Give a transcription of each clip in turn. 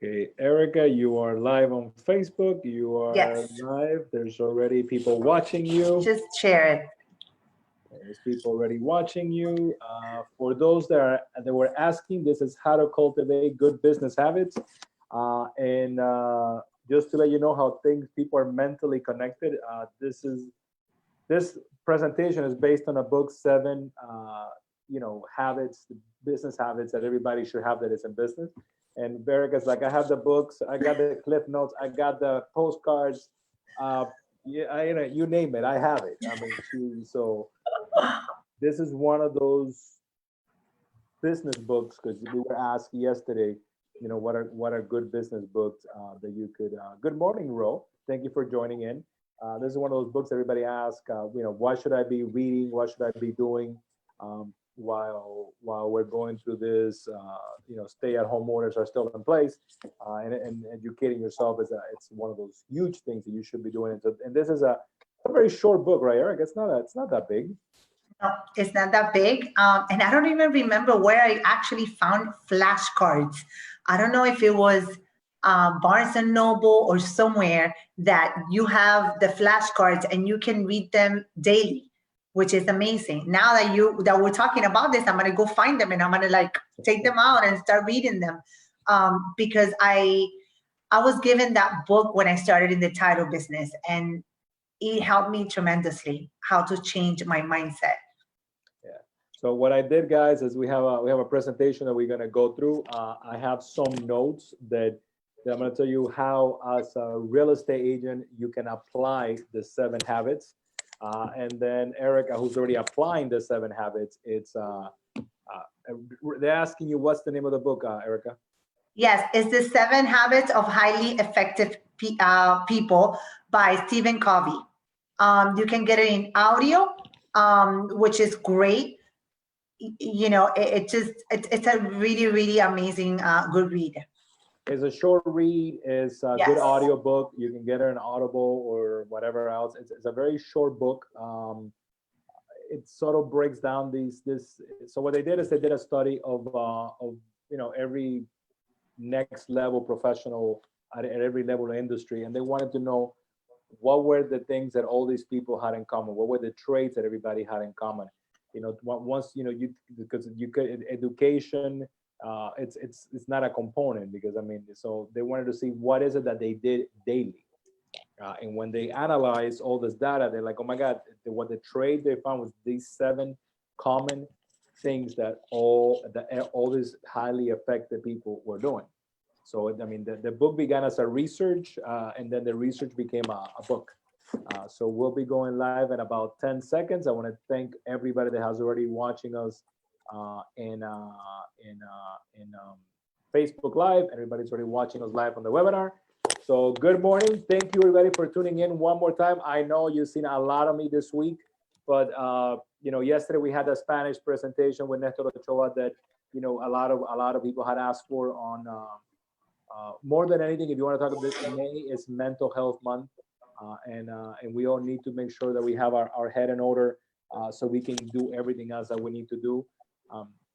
Okay, Erica, you are live on Facebook. You are Yes, live. There's already people watching you. just share it. There's people already watching you. For those that were asking, this is how to cultivate good business habits. And just to let you know how things people are mentally connected. This presentation is based on a book, Seven, habits, business habits that everybody should have that is in business. And Verica's like, I have the books, I got the clip notes, I got the postcards, uh, yeah, you name it, I have it. I mean, so this is one of those business books because we were asked yesterday, what are good business books that you could. Good morning, Ro. Thank you for joining in. This is one of those books everybody asks. What should I be reading? What should I be doing while we're going through this? Stay-at-home orders are still in place, and educating yourself it's one of those huge things that you should be doing. And this is a very short book, right, Eric? It's not that big. No, it's not that big. And I don't even remember where I actually found flashcards. I don't know if it was Barnes and Noble or somewhere that you have the flashcards and you can read them daily, which is amazing. Now that we're talking about this, I'm gonna go find them and I'm gonna like take them out and start reading them because I was given that book when I started in the title business, and it helped me tremendously how to change my mindset. Yeah. So what I did, guys, is we have a presentation that we're gonna go through. I have some notes that I'm gonna tell you how, as a real estate agent, you can apply the 7 habits. And then Erica, who's already applying the 7 habits, they're asking you what's the name of the book, Erica? Yes, it's the 7 Habits of Highly Effective People by Stephen Covey. You can get it in audio, which is great. It's a really, really amazing, good read. It's a short read. It's a good Yes. audio book. You can get it on Audible or whatever else. It's a very short book. It sort of breaks down these this. So what they did is they did a study of every next level professional at every level of industry, and they wanted to know what were the things that all these people had in common. What were the traits that everybody had in common? Once you because you could education. It's not a component because I mean, so they wanted to see what is it that they did daily. And when they analyzed all this data, they're like, oh my God, what the trade they found was these 7 common things that all these highly effective people were doing. So, I mean, the book began as a research, and then the research became a book. So we'll be going live in about 10 seconds. I want to thank everybody that has already watching us in Facebook Live. Everybody's already watching us live on the webinar. So good morning. Thank you everybody for tuning in one more time. I know you've seen a lot of me this week, but yesterday we had a Spanish presentation with Nestor Ochoa that a lot of people had asked for on more than anything. If you want to talk about this, May is Mental Health Month, and we all need to make sure that we have our head in order so we can do everything else that we need to do.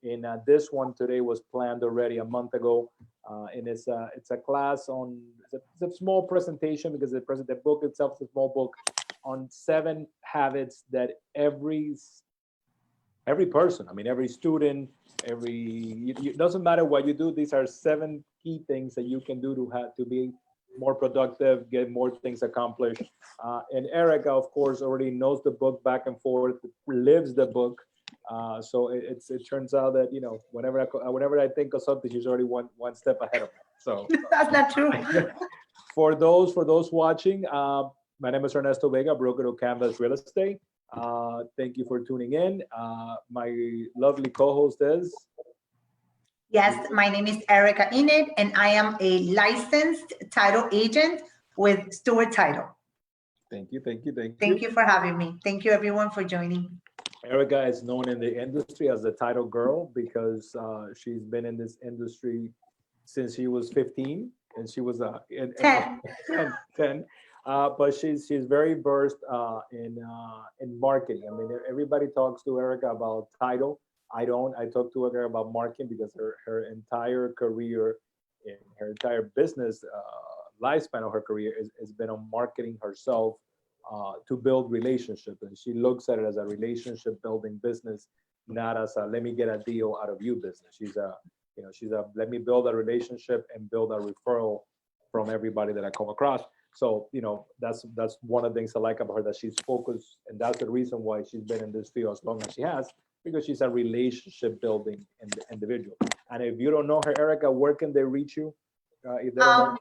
And this one today was planned already a month ago, and it's a class on it's a small presentation because the book itself is a small book on 7 habits that every person, I mean, every student, it doesn't matter what you do. These are 7 key things that you can do to be more productive, get more things accomplished. And Erica, of course, already knows the book back and forth, lives the book. So it turns out that whenever I think of something, she's already one step ahead of me. So That's not true. for those watching, my name is Ernesto Vega, broker of Canvas Real Estate. Thank you for tuning in. My lovely co-host is. Yes, my name is Erika Enid, and I am a licensed title agent with Stewart Title. Thank you, thank you, thank you. Thank you for having me. Thank you, everyone, for joining. Erica is known in the industry as the title girl because she's been in this industry since she was 15, and she was 10. 10. But she's very versed in marketing. I mean, everybody talks to Erica about title. I don't. I talk to her about marketing because her entire career in her entire business lifespan of her career has been on marketing herself to build relationship, and she looks at it as a relationship building business, not as a let me get a deal out of you business. She's a let me build a relationship and build a referral from everybody that I come across. So that's one of the things I like about her, that she's focused, and that's the reason why she's been in this field as long as she has, because she's a relationship building individual. And if you don't know her, Erica, where can they reach you? If they don't know.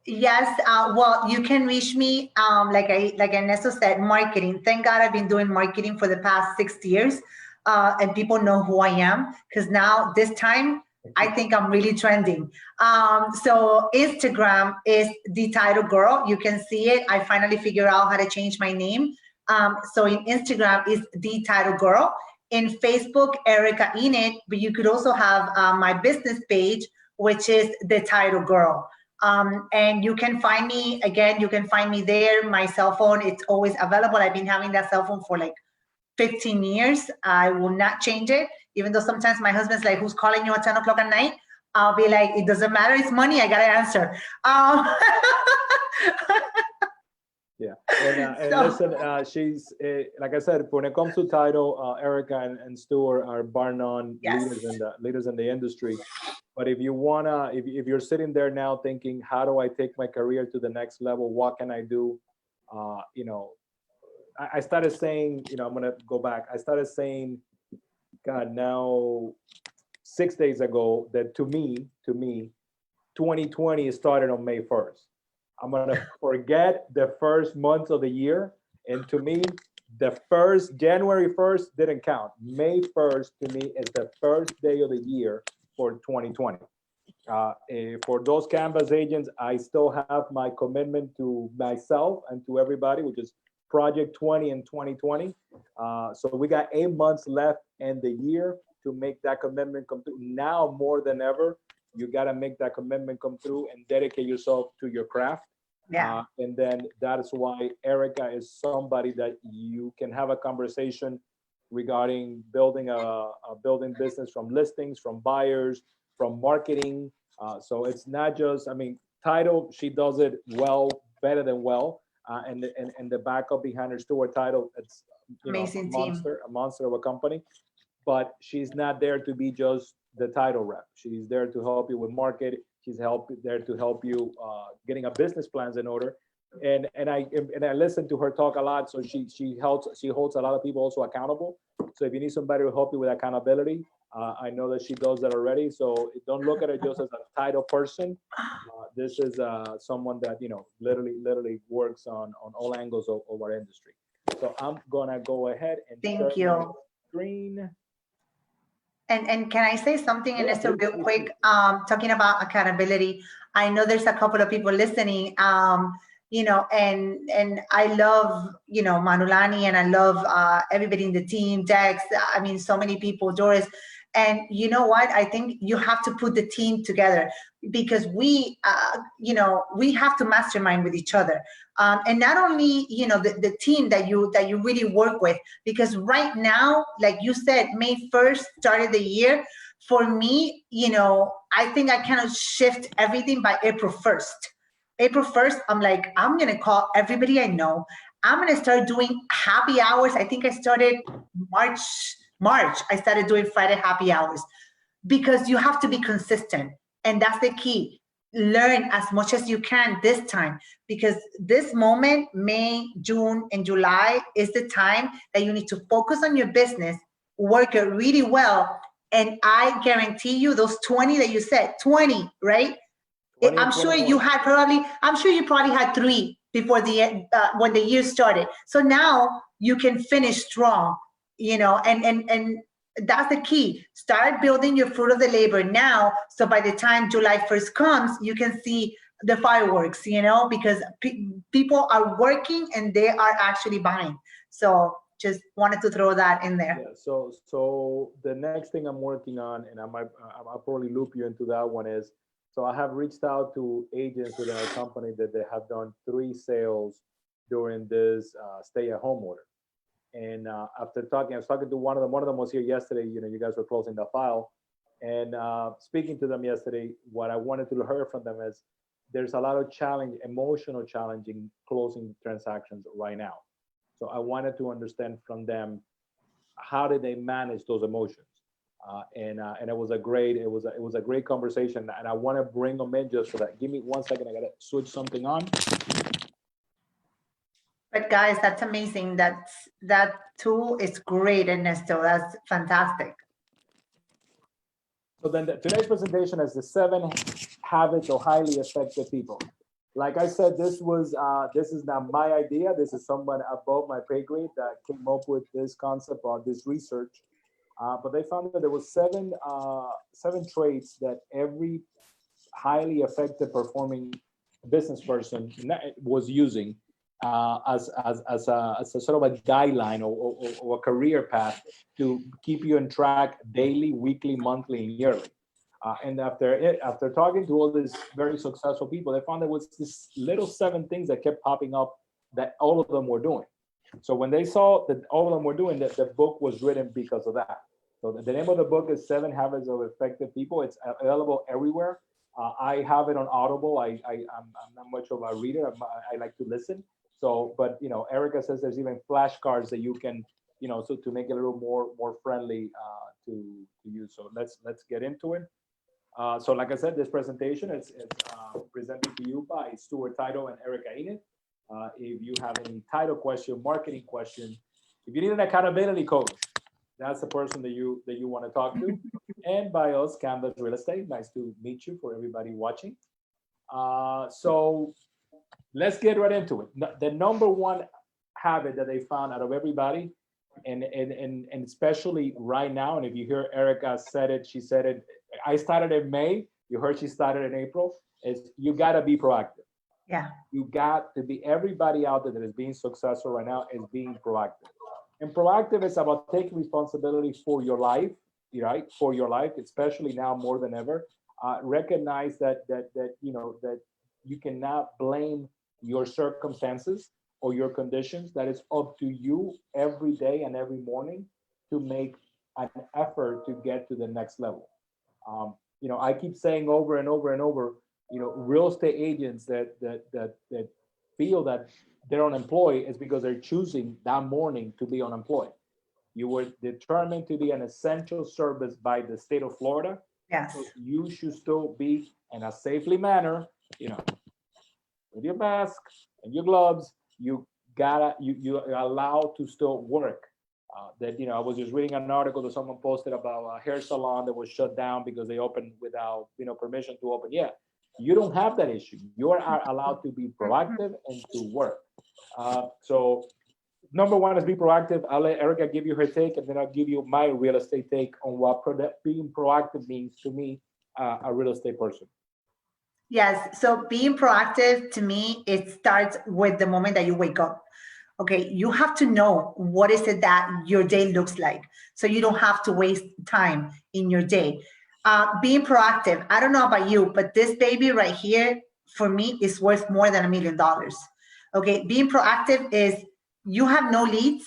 Yes, well, you can reach me, like Ernesto said, marketing. Thank God I've been doing marketing for the past 6 years, and people know who I am, because now this time I think I'm really trending. So Instagram is the title girl. You can see it. I finally figured out how to change my name. So in Instagram is the title girl. In Facebook, Erika Enid, but you could also have my business page, which is the title girl. And you can find me again. You can find me there. My cell phone, it's always available. I've been having that cell phone for like 15 years. I will not change it, even though sometimes my husband's like, "Who's calling you at 10 o'clock at night?" I'll be like, "It doesn't matter. It's money. I gotta answer." Yeah, and So listen, she's like I said, when it comes to title, Erica and Stuart are bar none yes, leaders in the industry. But if you wanna, if you're sitting there now thinking, how do I take my career to the next level? What can I do? Uh, you know, I started saying, I'm gonna go back. I started saying, God, now 6 days ago, that to me, 2020 started on May 1st. I'm gonna forget the first month of the year, and to me, the first January 1st didn't count. May 1st to me is the first day of the year for 2020. For those Canvas agents, I still have my commitment to myself and to everybody, which is Project 20 in 2020. So we got 8 months left in the year to make that commitment come through. Now more than ever, you got to make that commitment come through and dedicate yourself to your craft. yeah, And then that is why Erica is somebody that you can have a conversation regarding building a building business, from listings, from buyers, from marketing. So it's not just, I mean, title, she does it well, better than well. And the backup behind her Stewart title, it's, amazing team. a monster of a company. But she's not there to be just the title rep. She's there to help you with market. There to help you getting a business plans in order. And I listen to her talk a lot. So she holds a lot of people also accountable. So if you need somebody to help you with accountability, I know that she does that already. So don't look at it just as a title person. This is someone that literally works on all angles of our industry. So I'm gonna go ahead and share Thank my you. screen. And can I say something, Yeah, Ernesto, please, real please, quick? please. Talking about accountability. I know there's a couple of people listening. And I love, Manulani, and I love everybody in the team, Dex. I mean, so many people, Doris. And you know what? I think you have to put the team together, because we have to mastermind with each other, and not only the team that you really work with, because right now, like you said, May 1st started the year. For me, I think I cannot shift everything by April 1st. April 1st, I'm like, I'm gonna call everybody I know. I'm gonna start doing happy hours. I think I started March. March, I started doing Friday happy hours, because you have to be consistent, and that's the key. Learn as much as you can this time, because this moment, May, June, and July, is the time that you need to focus on your business, work it really well, and I guarantee you those 20 that you said, 20, right? 20 and I'm sure you 21. had probably, I'm sure you probably had three before the when the year started. So now you can finish strong, and that's the key. Start building your fruit of the labor now, so by the time July 1st comes, you can see the fireworks, because people are working and they are actually buying. So just wanted to throw that in there. Yeah. So the next thing I'm working on, and I'll probably loop you into that one, is so I have reached out to agents within our company that they have done 3 sales during this stay-at-home order. And after talking, I was talking to one of them. One of them was here yesterday. You guys were closing the file, And speaking to them yesterday, what I wanted to hear from them is there's a lot of challenge, emotional challenging closing transactions right now. So I wanted to understand from them how did they manage those emotions. And it was a great it was a great conversation, and I want to bring them in just for that. Give me 1 second. I gotta switch something on. But guys, that's amazing. That tool is great, Ernesto. That's fantastic. So then today's presentation is the 7 habits of highly effective people. Like I said, this is not my idea. This is someone above my pay grade that came up with this concept or this research. But they found that there was seven traits that every highly effective performing business person was using as a sort of a guideline or a career path to keep you on track daily, weekly, monthly, and yearly. And after talking to all these very successful people, they found there was this little 7 things that kept popping up that all of them were doing. So when they saw that all of them were doing that, the book was written because of that. So the name of the book is 7 Habits of Effective People. It's available everywhere. I have it on Audible. I'm not much of a reader. I like to listen. So, but Erika says there's even flashcards that you can, so to make it a little more friendly to use. So let's get into it. So like I said, this presentation is presented to you by Stuart Title and Erika Enid. If you have any title question, marketing question, if you need an accountability coach, that's the person that you want to talk to. And by us, Canvas Real Estate. Nice to meet you for everybody watching. So let's get right into it. The number one habit that they found out of everybody, and especially right now, and if you hear Erika said it, she said it, I started in May, you heard she started in April, is you got to be proactive. Yeah. You got to be, everybody out there that is being successful right now is being proactive. And proactive is about taking responsibility for your life, right? For your life, especially now more than ever. Recognize that you cannot blame your circumstances or your conditions. That is up to you every day and every morning to make an effort to get to the next level. I keep saying over and over and over, real estate agents that feel that they're unemployed is because they're choosing that morning to be unemployed. You were determined to be an essential service by the state of Florida. Yes. So you should still be in a safely manner, with your mask and your gloves. You allowed to still work. I was just reading an article that someone posted about a hair salon that was shut down because they opened without permission to open. Yeah, you don't have that issue. You are allowed to be proactive and to work. So number one is be proactive. I'll let Erika give you her take, and then I'll give you my real estate take on what being proactive means to me, a real estate person. Yes. So being proactive to me, it starts with the moment that you wake up. Okay. You have to know what is it that your day looks like. So you don't have to waste time in your day. Being proactive. I don't know about you, but this baby right here for me is worth more than $1 million. Okay. Being proactive is you have no leads,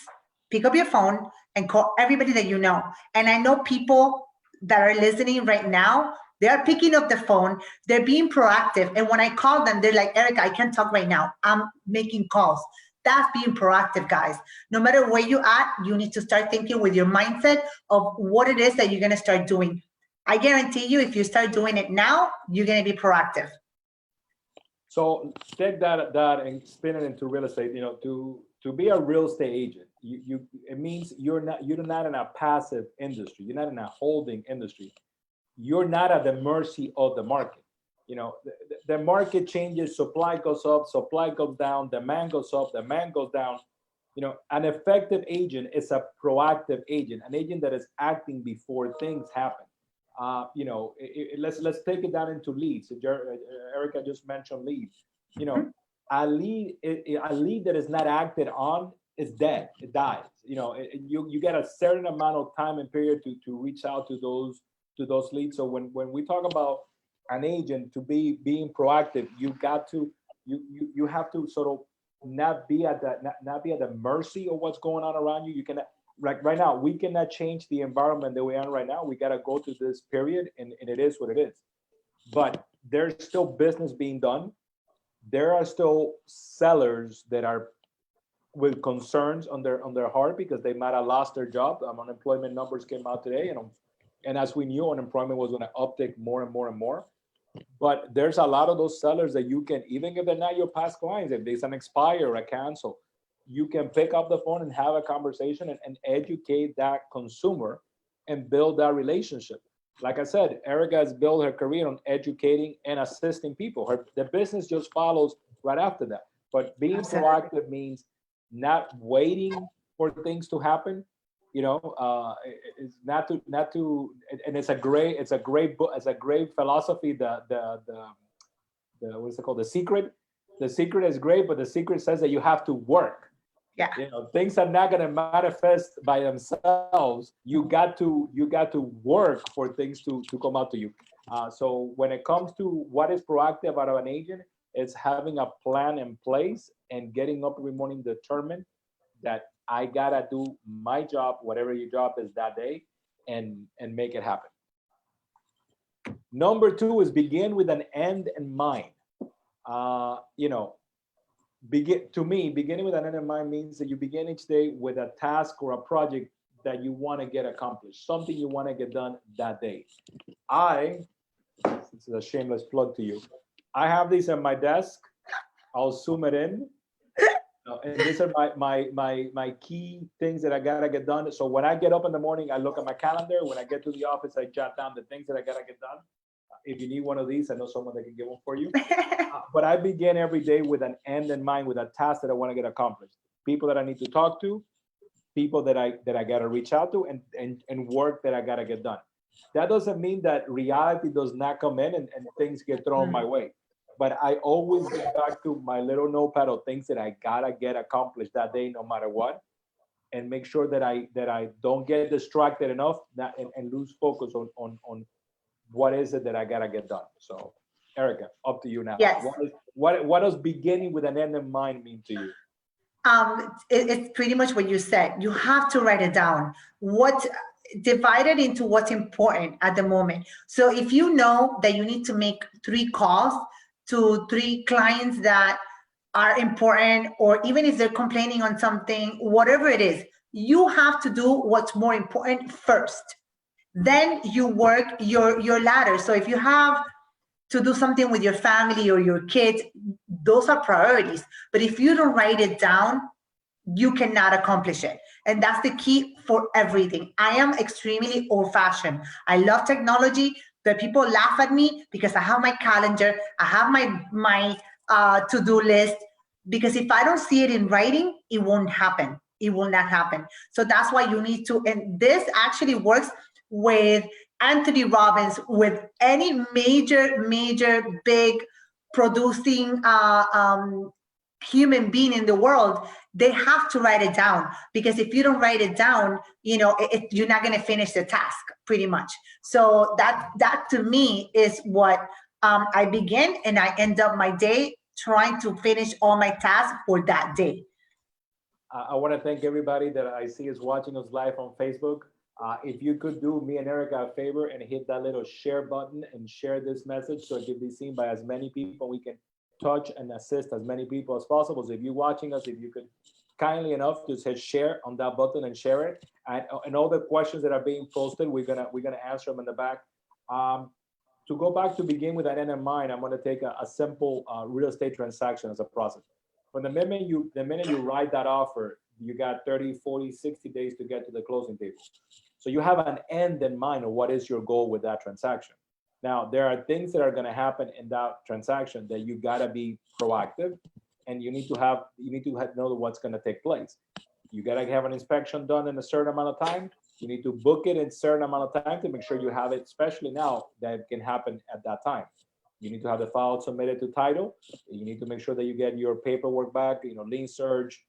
pick up your phone and call everybody that you know. And I know people that are listening right now, they are picking up the phone, they're being proactive. And when I call them, they're like, Erika, I can't talk right now. I'm making calls. That's being proactive, guys. No matter where you at, you need to start thinking with your mindset of what it is that you're going to start doing. I guarantee you, if you start doing it now, you're going to be proactive. So take that and spin it into real estate. To be a real estate agent, it means you're not in a passive industry. You're not in a holding industry. You're not at the mercy of the market. The market changes, supply goes up, supply goes down, demand goes up, demand goes down. An effective agent is a proactive agent, an agent that is acting before things happen. Let's take it down into leads. Erika just mentioned leads. A lead that is not acted on is dead. It dies. You get a certain amount of time and period to reach out to those leads. So when we talk about an agent to be being proactive, you have to sort of not be at the mercy of what's going on around you. You can right now, we cannot change the environment that we are in right now. We got to go through this period, and it is what it is. But there's still business being done. There are still sellers that are with concerns on their heart because they might have lost their job. Unemployment numbers came out today, and as we knew, unemployment was going to uptick more and more and more. But there's a lot of those sellers that you can, even if they're not your past clients, if there's an expire or a cancel, you can pick up the phone and have a conversation and educate that consumer and build that relationship. Like I said, Erika has built her career on educating and assisting people. The business just follows right after that. But being proactive means not waiting for things to happen. It's not to, and it's a great philosophy. The what's it called? The secret. The secret is great, but the secret says that you have to work. Yeah. Things are not going to manifest by themselves. You got to work for things to come out to you. So when it comes to what is proactive out of an agent, it's having a plan in place and getting up every morning determined that I gotta do my job, whatever your job is that day, and make it happen. Number two is begin with an end in mind. Uh, you know, beginning with an end in mind means that you begin each day with a task or a project that you want to get accomplished, something you want to get done that day. This is a shameless plug to you. I have these on my desk. I'll zoom it in. And these are my key things that I gotta get done. So when I get up in the morning, I look at my calendar. When I get to the office, I jot down the things that I gotta get done. If you need one of these, I know someone that can get one for you. But I begin every day with an end in mind, with a task that I want to get accomplished. People that I need to talk to, people that I gotta reach out to, and work that I gotta get done. That doesn't mean that reality does not come in and things get thrown my way. But I always get back to my little notepad of things that I gotta get accomplished that day, no matter what, and make sure that I don't get distracted enough and lose focus on what is it that I gotta get done. So, Erika, up to you now. Yes. What does beginning with an end in mind mean to you? It's pretty much what you said. You have to write it down. Divide it into what's important at the moment. So if you know that you need to make 3 calls to 3 clients that are important, or even if they're complaining on something, whatever it is, you have to do what's more important first. Then you work your ladder. So if you have to do something with your family or your kids, those are priorities. But if you don't write it down, you cannot accomplish it. And that's the key for everything. I am extremely old fashioned. I love technology, but people laugh at me because I have my calendar, I have my to-do list, because if I don't see it in writing, it won't happen. It will not happen. So that's why you need to, and this actually works with Anthony Robbins, with any major big producing human being in the world. They have to write it down, because if you don't write it down, you're not going to finish the task, pretty much. So that to me is what I begin, and I end up my day trying to finish all my tasks for that day. I want to thank everybody that I see is watching us live on Facebook. If you could do me and Erika a favor and hit that little share button and share this message so it can be seen by as many people, we can touch and assist as many people as possible. So if you're watching us, if you could kindly enough just hit share on that button and share it. And all the questions that are being posted, we're gonna answer them in the back. To go back to begin with an end in mind, I'm gonna take a simple real estate transaction as a process. From the minute you write that offer, you got 30, 40, 60 days to get to the closing table. So you have an end in mind of what is your goal with that transaction. Now, there are things that are going to happen in that transaction that you got to be proactive, and you need to know what's going to take place. You got to have an inspection done in a certain amount of time. You need to book it in a certain amount of time to make sure you have it, especially now that it can happen at that time. You need to have the file submitted to title. You need to make sure that you get your paperwork back, lien search,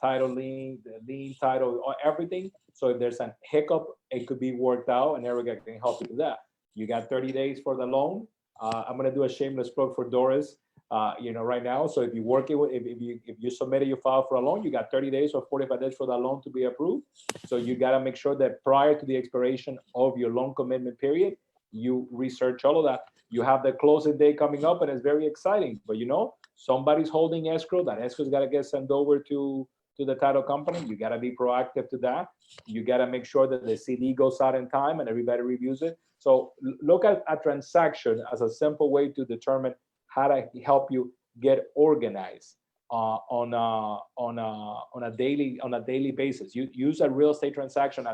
title lien, the lien title, everything. So if there's a hiccup, it could be worked out, and Erika can help you with that. You got 30 days for the loan. I'm going to do a shameless plug for Doris. right now. So if you work it, if you submitted your file for a loan, you got 30 days or 45 days for that loan to be approved. So you got to make sure that prior to the expiration of your loan commitment period, you research all of that. You have the closing day coming up, and it's very exciting. But somebody's holding escrow. That escrow's got to get sent over to the title company. You got to be proactive to that. You got to make sure that the CD goes out in time and everybody reviews it. So look at a transaction as a simple way to determine how to help you get organized on a daily basis. You use a real estate transaction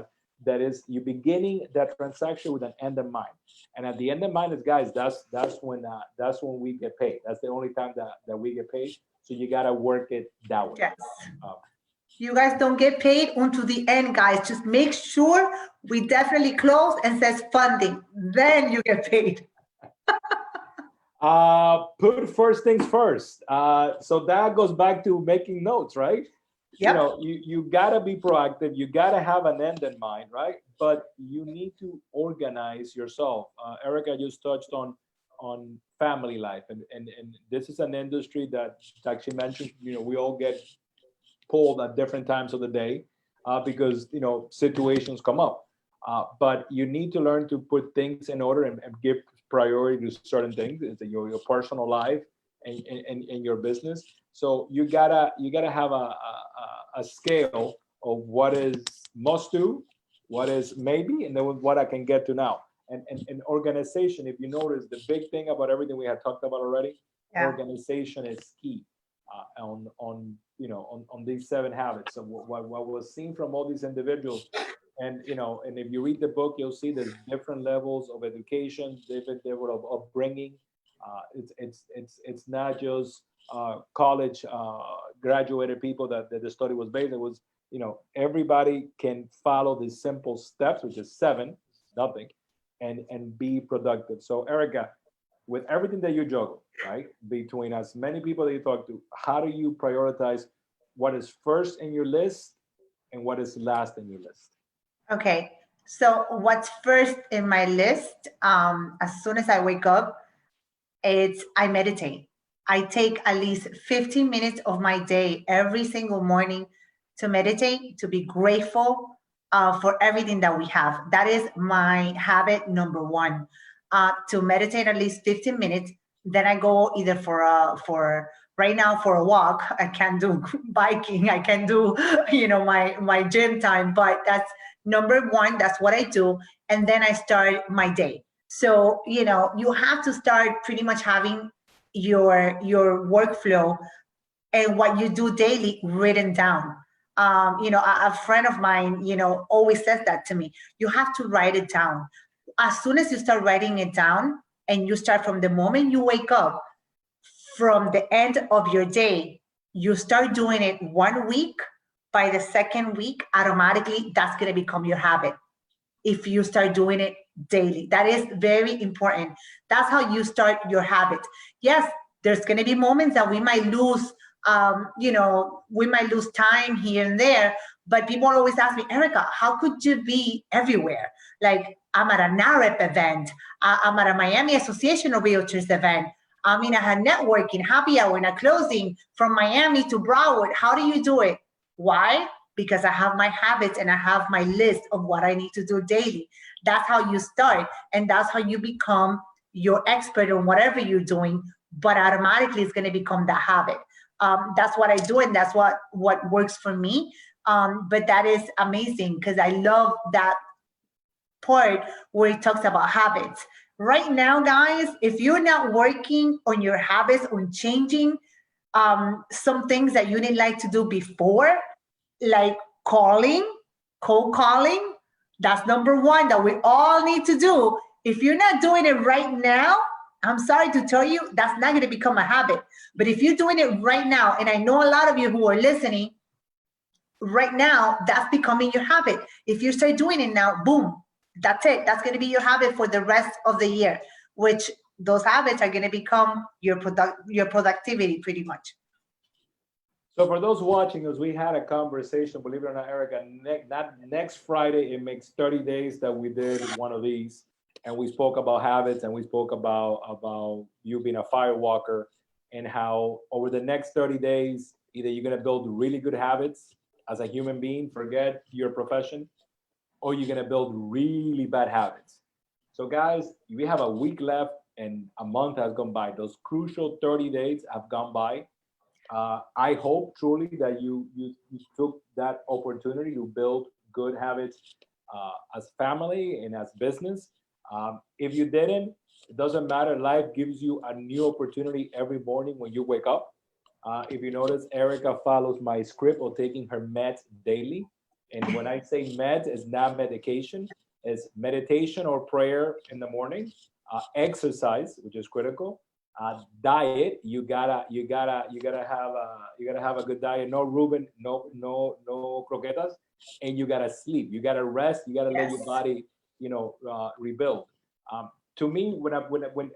that is you beginning that transaction with an end in mind, and at the end in mind is, guys, that's when we get paid. That's the only time that we get paid. So you got to work it that way. Yes. You guys don't get paid until the end, guys. Just make sure we definitely close and says funding. Then you get paid. Put first things first. So that goes back to making notes, right? Yep. You gotta be proactive. You gotta have an end in mind, right? But you need to organize yourself. Erika just touched on family life, and this is an industry that, like she mentioned, we all get pulled at different times of the day because situations come up. But you need to learn to put things in order and give priority to certain things. It's your personal life and your business. So you gotta have a scale of what is must do, what is maybe, and then what I can get to now. And organization, if you notice, the big thing about everything we had talked about already, organization is key on these 7 habits. So what was seen from all these individuals, and if you read the book, you'll see there's different levels of education, different level of upbringing. It's not just college graduated people that the study was based. It was everybody can follow these simple steps, which is 7, nothing, and be productive. So Erika, with everything that you juggle, right, between as many people that you talk to, how do you prioritize what is first in your list and what is last in your list? Okay. So what's first in my list, as soon as I wake up, I meditate. I take at least 15 minutes of my day every single morning to meditate, to be grateful for everything that we have. That is my habit number one. To meditate at least 15 minutes. Then I go either for right now for a walk. I can't do biking. I can do my gym time. But that's number one. That's what I do, and then I start my day. So you have to start pretty much having your workflow and what you do daily written down. A friend of mine, always says that to me. You have to write it down. As soon as you start writing it down, and you start from the moment you wake up, from the end of your day, you start doing it 1 week. By the second week, automatically, that's going to become your habit. If you start doing it daily, that is very important. That's how you start your habit. Yes, there's going to be moments that we might lose we might lose time here and there, but people always ask me, Erika, how could you be everywhere? Like, I'm at a NAREP event, I'm at a Miami Association of Realtors event, I'm in a networking happy hour and a closing from Miami to Broward. How do you do it? Why? Because I have my habits and I have my list of what I need to do daily. That's how you start, and that's how you become your expert on whatever you're doing, but automatically it's going to become that habit. That's what I do, and that's what works for me. But that is amazing because I love that part where it talks about habits. Right now, guys, if you're not working on your habits, on changing some things that you didn't like to do before, like cold calling, that's number one that we all need to do. If you're not doing it right now, I'm sorry to tell you, that's not going to become a habit. But if you're doing it right now, and I know a lot of you who are listening right now, that's becoming your habit. If you start doing it now, boom, that's it. That's going to be your habit for the rest of the year, which those habits are going to become your productivity pretty much. So for those watching us, we had a conversation, believe it or not, Erika, next Friday, it makes 30 days that we did one of these. And we spoke about habits, and we spoke about you being a fire walker. and how over the next 30 days, either you're going to build really good habits as a human being, forget your profession, or you're going to build really bad habits. So, guys, we have a week left and a month has gone by. Those crucial 30 days have gone by. I hope truly that you took that opportunity to build good habits as family and as business. If you didn't, it doesn't matter. Life gives you a new opportunity every morning when you wake up. If you notice, Erica follows my script of taking her meds daily. And when I say meds, it's not medication. It's meditation or prayer in the morning, exercise, which is critical, diet. You gotta have a good diet. No Ruben, no croquetas, and you gotta sleep. You gotta rest. You gotta let Yes. your body, rebuild. To me, when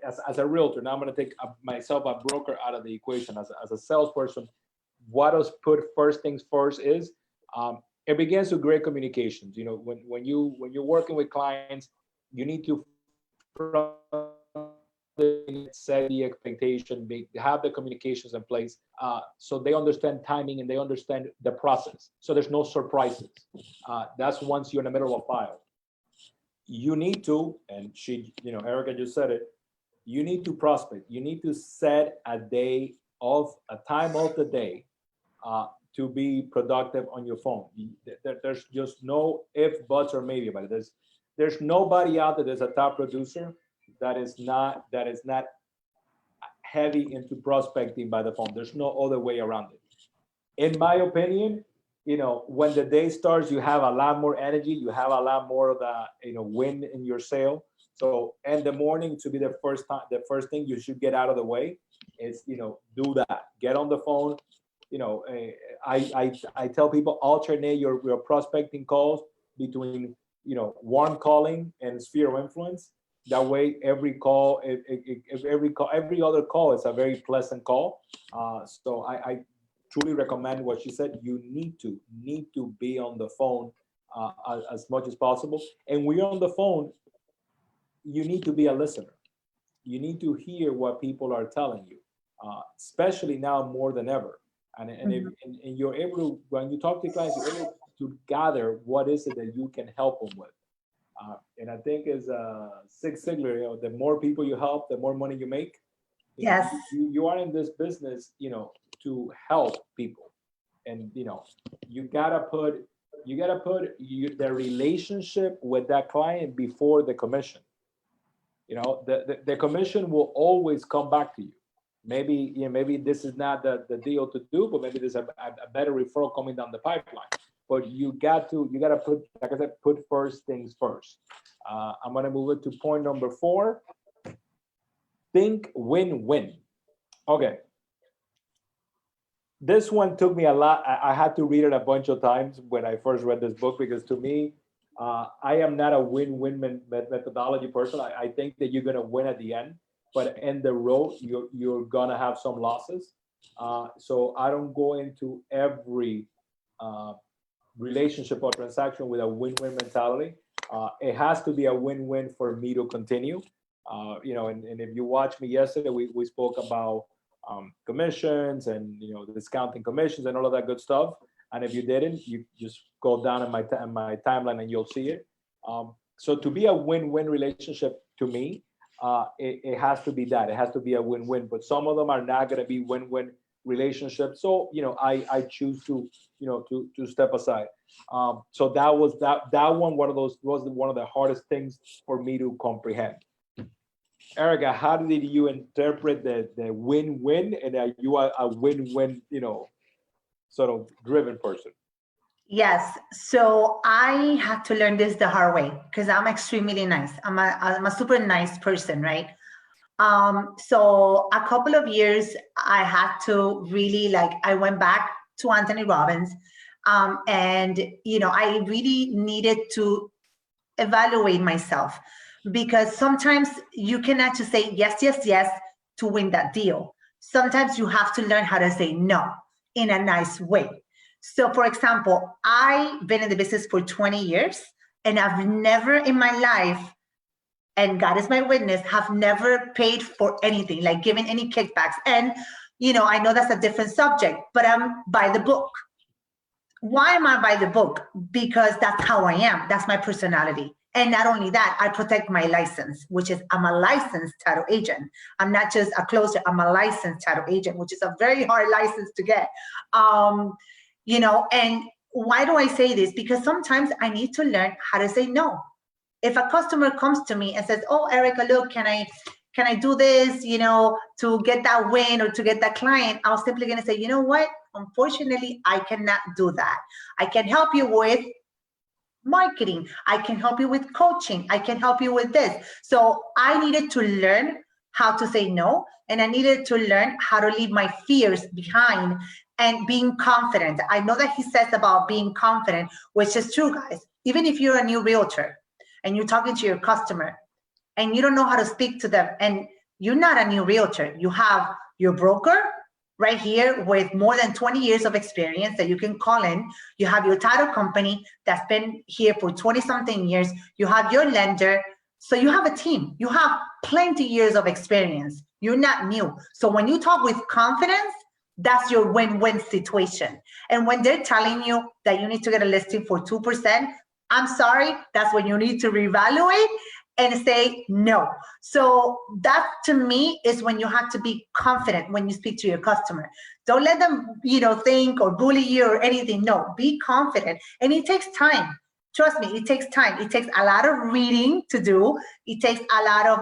as a realtor, now I'm gonna take myself a broker out of the equation as a salesperson. What does put first things first is it begins with great communications. When you're working with clients, you need to set the expectation, have the communications in place, so they understand timing and they understand the process. So there's no surprises. That's once you're in the middle of a file. You need to, and Erica just said it. You need to prospect. You need to set a time of the day to be productive on your phone. There's just no if, buts, or maybe about it. There's nobody out there that's a top producer that is not heavy into prospecting by the phone. There's no other way around it. In my opinion, when the day starts, you have a lot more energy. You have a lot more of the wind in your sail. So in the morning, to be the first thing you should get out of the way is do that. Get on the phone. I tell people alternate your prospecting calls between warm calling and sphere of influence. That way, every other call is a very pleasant call. So I truly recommend what she said. You need to be on the phone as much as possible. And when you're on the phone, you need to be a listener. You need to hear what people are telling you, especially now more than ever. And if Mhm. and you're able to, when you talk to clients, you're able to gather what is it that you can help them with. And I think as Zig Ziglar, the more people you help, the more money you make. Yes. You are in this business, to help people, and you gotta put the relationship with that client before the commission. The commission will always come back to you. Maybe this is not the deal to do, but maybe there's a better referral coming down the pipeline. But you gotta put, like I said, put first things first. I'm gonna move it to point number 4. Think win-win. Okay, this one took me a lot. I had to read it a bunch of times when I first read this book, because to me, I am not a win-win methodology person. I think that you're gonna win at the end, but in the road, you're gonna have some losses. So I don't go into every uh, relationship or transaction with a win-win mentality. It has to be a win-win for me to continue. And if you watched me yesterday, we spoke about commissions and discounting commissions and all of that good stuff. And if you didn't, you just go down in my timeline and you'll see it. So to be a win-win relationship to me, it has to be that. It has to be a win-win. But some of them are not going to be win-win relationships. So I choose to step aside. So that one. One of those was one of the hardest things for me to comprehend. Erica, how did you interpret the win-win, and are you a win-win, sort of driven person? Yes. So I had to learn this the hard way because I'm extremely nice. I'm a super nice person, right? So a couple of years I had to really like I went back to Anthony Robbins, and I really needed to evaluate myself because sometimes you cannot just say yes, yes, yes to win that deal. Sometimes you have to learn how to say no in a nice way. So, for example, I've been in the business for 20 years and I've never in my life, and God is my witness, have never paid for anything, like given any kickbacks. And I know that's a different subject, but I'm by the book. Why am I by the book? Because that's how I am. That's my personality. And not only that, I protect my license, which is I'm a licensed title agent. I'm not just a closer, I'm a licensed title agent, which is a very hard license to get. And why do I say this? Because sometimes I need to learn how to say no. If a customer comes to me and says, "Oh, Erika, look, can I do this, to get that win or to get that client?" I'm simply going to say, "You know what? Unfortunately, I cannot do that. I can help you with marketing. I can help you with coaching. I can help you with this." So I needed to learn how to say no, and I needed to learn how to leave my fears behind and being confident. I know that he says about being confident, which is true, guys. Even if you're a new realtor and you're talking to your customer and you don't know how to speak to them, and you're not a new realtor, you have your broker right here with more than 20 years of experience that you can call in. You have your title company that's been here for 20 something years. You have your lender. So you have a team. You have plenty years of experience. You're not new. So when you talk with confidence, that's your win-win situation. And when they're telling you that you need to get a listing for 2%, I'm sorry, that's when you need to reevaluate and say no. So that to me is when you have to be confident when you speak to your customer. Don't let them, think or bully you or anything. No, be confident. And it takes time. Trust me, it takes time. It takes a lot of reading to do. It takes a lot of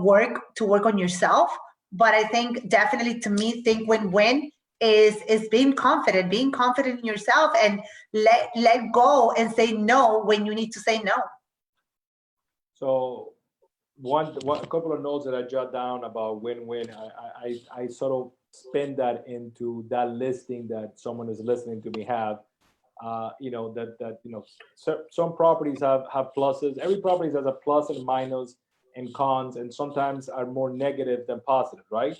work on yourself. But I think definitely to me, think win-win is being confident in yourself, and let go and say no when you need to say no. So a couple of notes that I jot down about win-win. I sort of spin that into that listing that someone is listening to me have. Some properties have pluses. Every property has a plus and minus and cons, and sometimes are more negative than positive, right?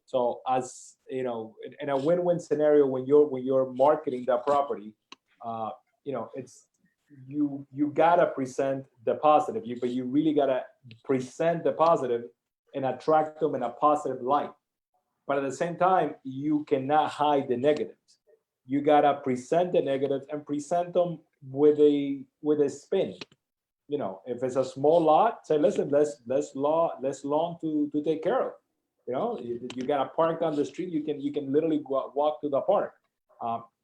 So as in a win-win scenario, when you're marketing that property, it's you gotta present the positive, but you really gotta present the positive and attract them in a positive light. But at the same time, you cannot hide the negatives. You gotta present the negatives and present them with a spin. If it's a small lot, say, listen, less lawn to take care of. You got a park down the street. You can literally walk to the park.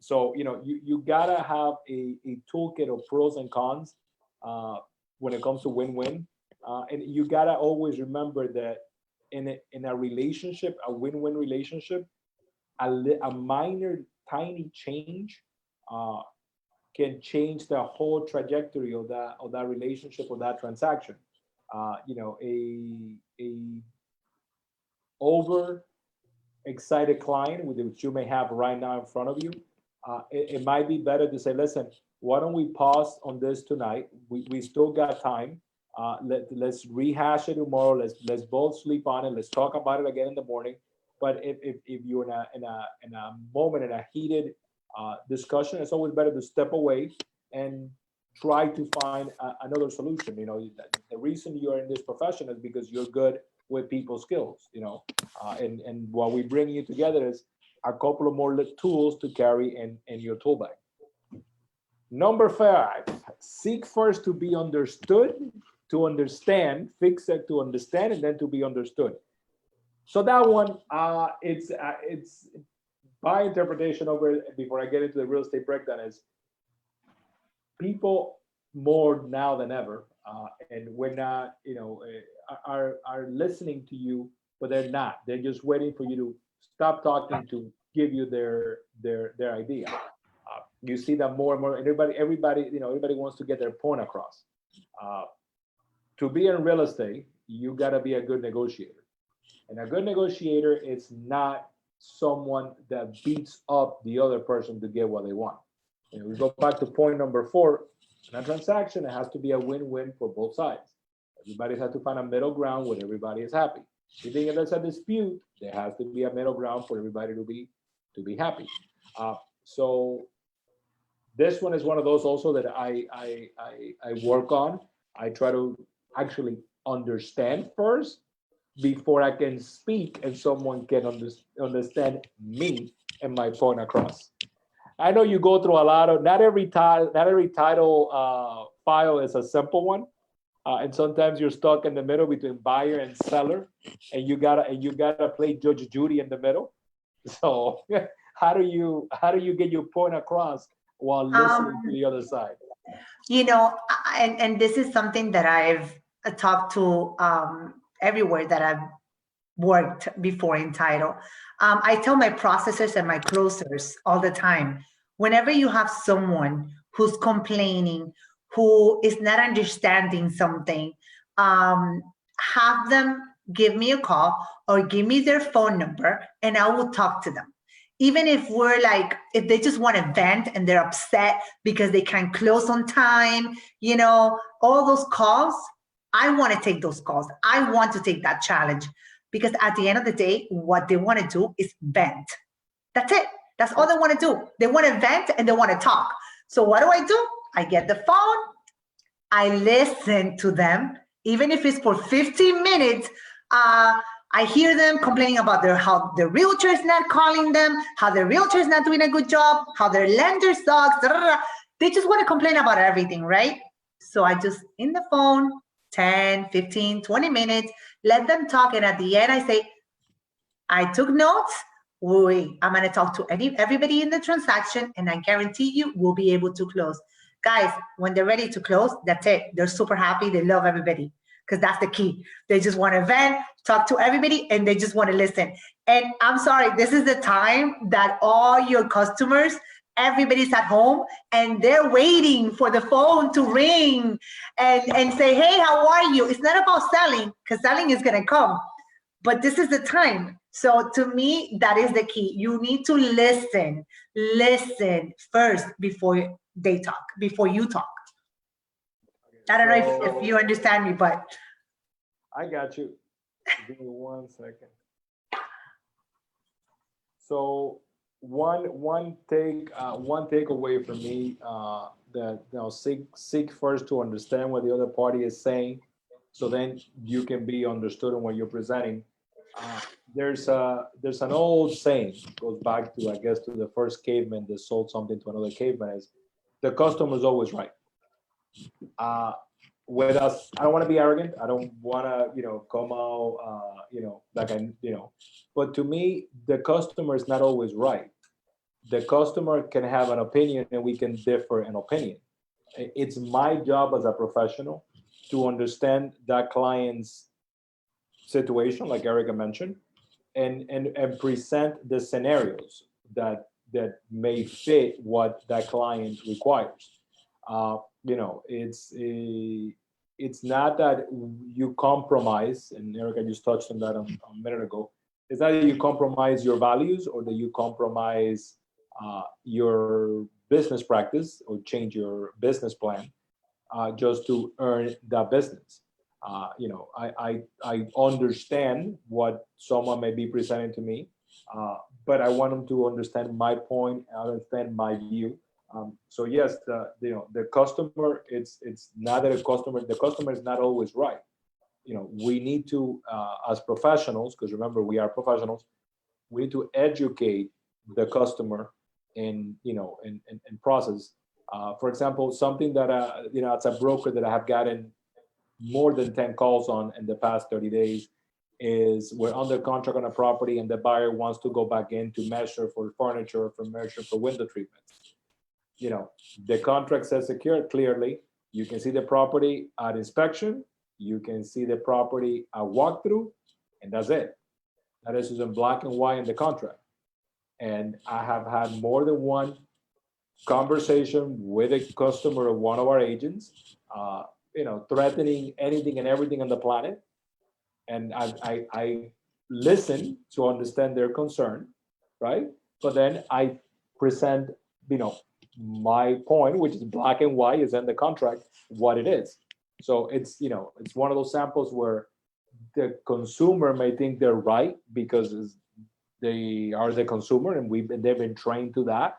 So you gotta have a toolkit of pros and cons when it comes to win-win, and you gotta always remember that in a relationship, a win-win relationship, a minor tiny change uh, can change the whole trajectory of that relationship or that transaction. A over excited client, which you may have right now in front of you, it might be better to say, listen, why don't we pause on this tonight? We still got time. Let's rehash it tomorrow. Let's both sleep on it. Let's talk about it again in the morning. But if you're in a moment, in a heated discussion, it's always better to step away and try to find another solution. The reason you're in this profession is because you're good with people skills. And what we bring you together is a couple of more tools to carry in your tool bag. Number 5, seek first to be understood, to understand, fix it to understand, and then to be understood. So that one, it's my interpretation over it before I get into the real estate breakdown is people more now than ever, and we're not, are listening to you, but they're not. They're just waiting for you to stop talking to give you their idea. You see that more and more. Everybody wants to get their point across. Uh, to be in real estate, you got to be a good negotiator, and a good negotiator is not someone that beats up the other person to get what they want. We go back to point number 4. In a transaction, it has to be a win-win for both sides. Everybody has to find a middle ground where everybody is happy. Even if there's a dispute, there has to be a middle ground for everybody to be happy. So this one is one of those also that I work on. I try to actually understand first before I can speak and someone can understand me and my point across. I know you go through a lot of, not every title file is a simple one. And sometimes you're stuck in the middle between buyer and seller, and you gotta play Judge Judy in the middle. So how do you get your point across while listening to Um, the other side? and this is something that I've talked to everywhere that I've worked before in title. I tell my processors and my closers all the time, whenever you have someone who's complaining, who is not understanding something, um, have them give me a call or give me their phone number and I will talk to them. Even if we're like, if they just want to vent and they're upset because they can't close on time, all those calls, I want to take those calls. I want to take that challenge because at the end of the day, what they want to do is vent. That's it. That's all they want to do. They want to vent and they want to talk. So what do? I get the phone. I listen to them, even if it's for 15 minutes. I hear them complaining about how the realtor is not calling them, how the realtor is not doing a good job, how their lender sucks. Da, da, da. They just want to complain about everything, right? So I just in the phone, 10, 15, 20 minutes, let them talk. And at the end, I say, I took notes. I'm going to talk to everybody in the transaction, and I guarantee you we'll be able to close. Guys, when they're ready to close, that's it. They're super happy. They love everybody because that's the key. They just want to vent, talk to everybody, and they just want to listen. And I'm sorry, this is the time that all your customers, everybody's at home and they're waiting for the phone to ring and say, hey, how are you? It's not about selling because selling is going to come, but this is the time. So to me, that is the key. You need to listen first before they talk, before you talk. I don't know if you So understand me, but I got you. Give me 1 second. So one takeaway for me, that seek first to understand what the other party is saying, so then you can be understood in what you're presenting. Uh, there's an old saying, goes back to, I guess, to the first caveman that sold something to another caveman, is the customer is always right. Uh, with us, I don't want to be arrogant. I don't want to, come out, like but to me, the customer is not always right. The customer can have an opinion and we can differ in opinion. It's my job as a professional to understand that client's situation, like Erica mentioned, and present the scenarios that may fit what that client requires. It's not that you compromise, and Erica just touched on that a minute ago. It's not that you compromise your values or that you compromise your business practice or change your business plan just to earn that business. I understand what someone may be presenting to me, uh, but I want them to understand my point, understand my view. So yes, the customer, it's not that the customer is not always right. We need to, as professionals, because remember, we are professionals, we need to educate the customer in process. For example, something that as a broker that I have gotten more than 10 calls on in the past 30 days is, we're under contract on a property and the buyer wants to go back in to measure for furniture, for measure for window treatments. The contract says secure clearly. You can see the property at inspection. You can see the property at walkthrough, and that's it. That is in black and white in the contract. And I have had more than one conversation with a customer of one of our agents, threatening anything and everything on the planet. And I listen to understand their concern, right? But then I present, my point, which is black and white, is in the contract, what it is. So it's one of those samples where the consumer may think they're right because they are the consumer and they've been trained to that,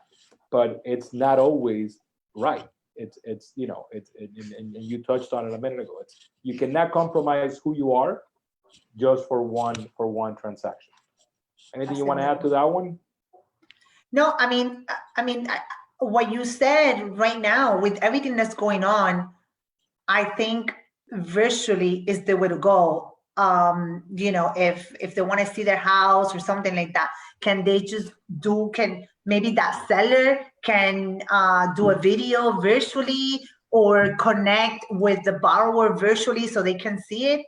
but it's not always right. And you touched on it a minute ago. You cannot compromise who you are just for one transaction. Anything you want to add to Absolutely. that one? No, what you said right now with everything that's going on, I think virtually is the way to go. If they want to see their house or something like that, can they just can maybe that seller can do a video virtually or connect with the borrower virtually so they can see it?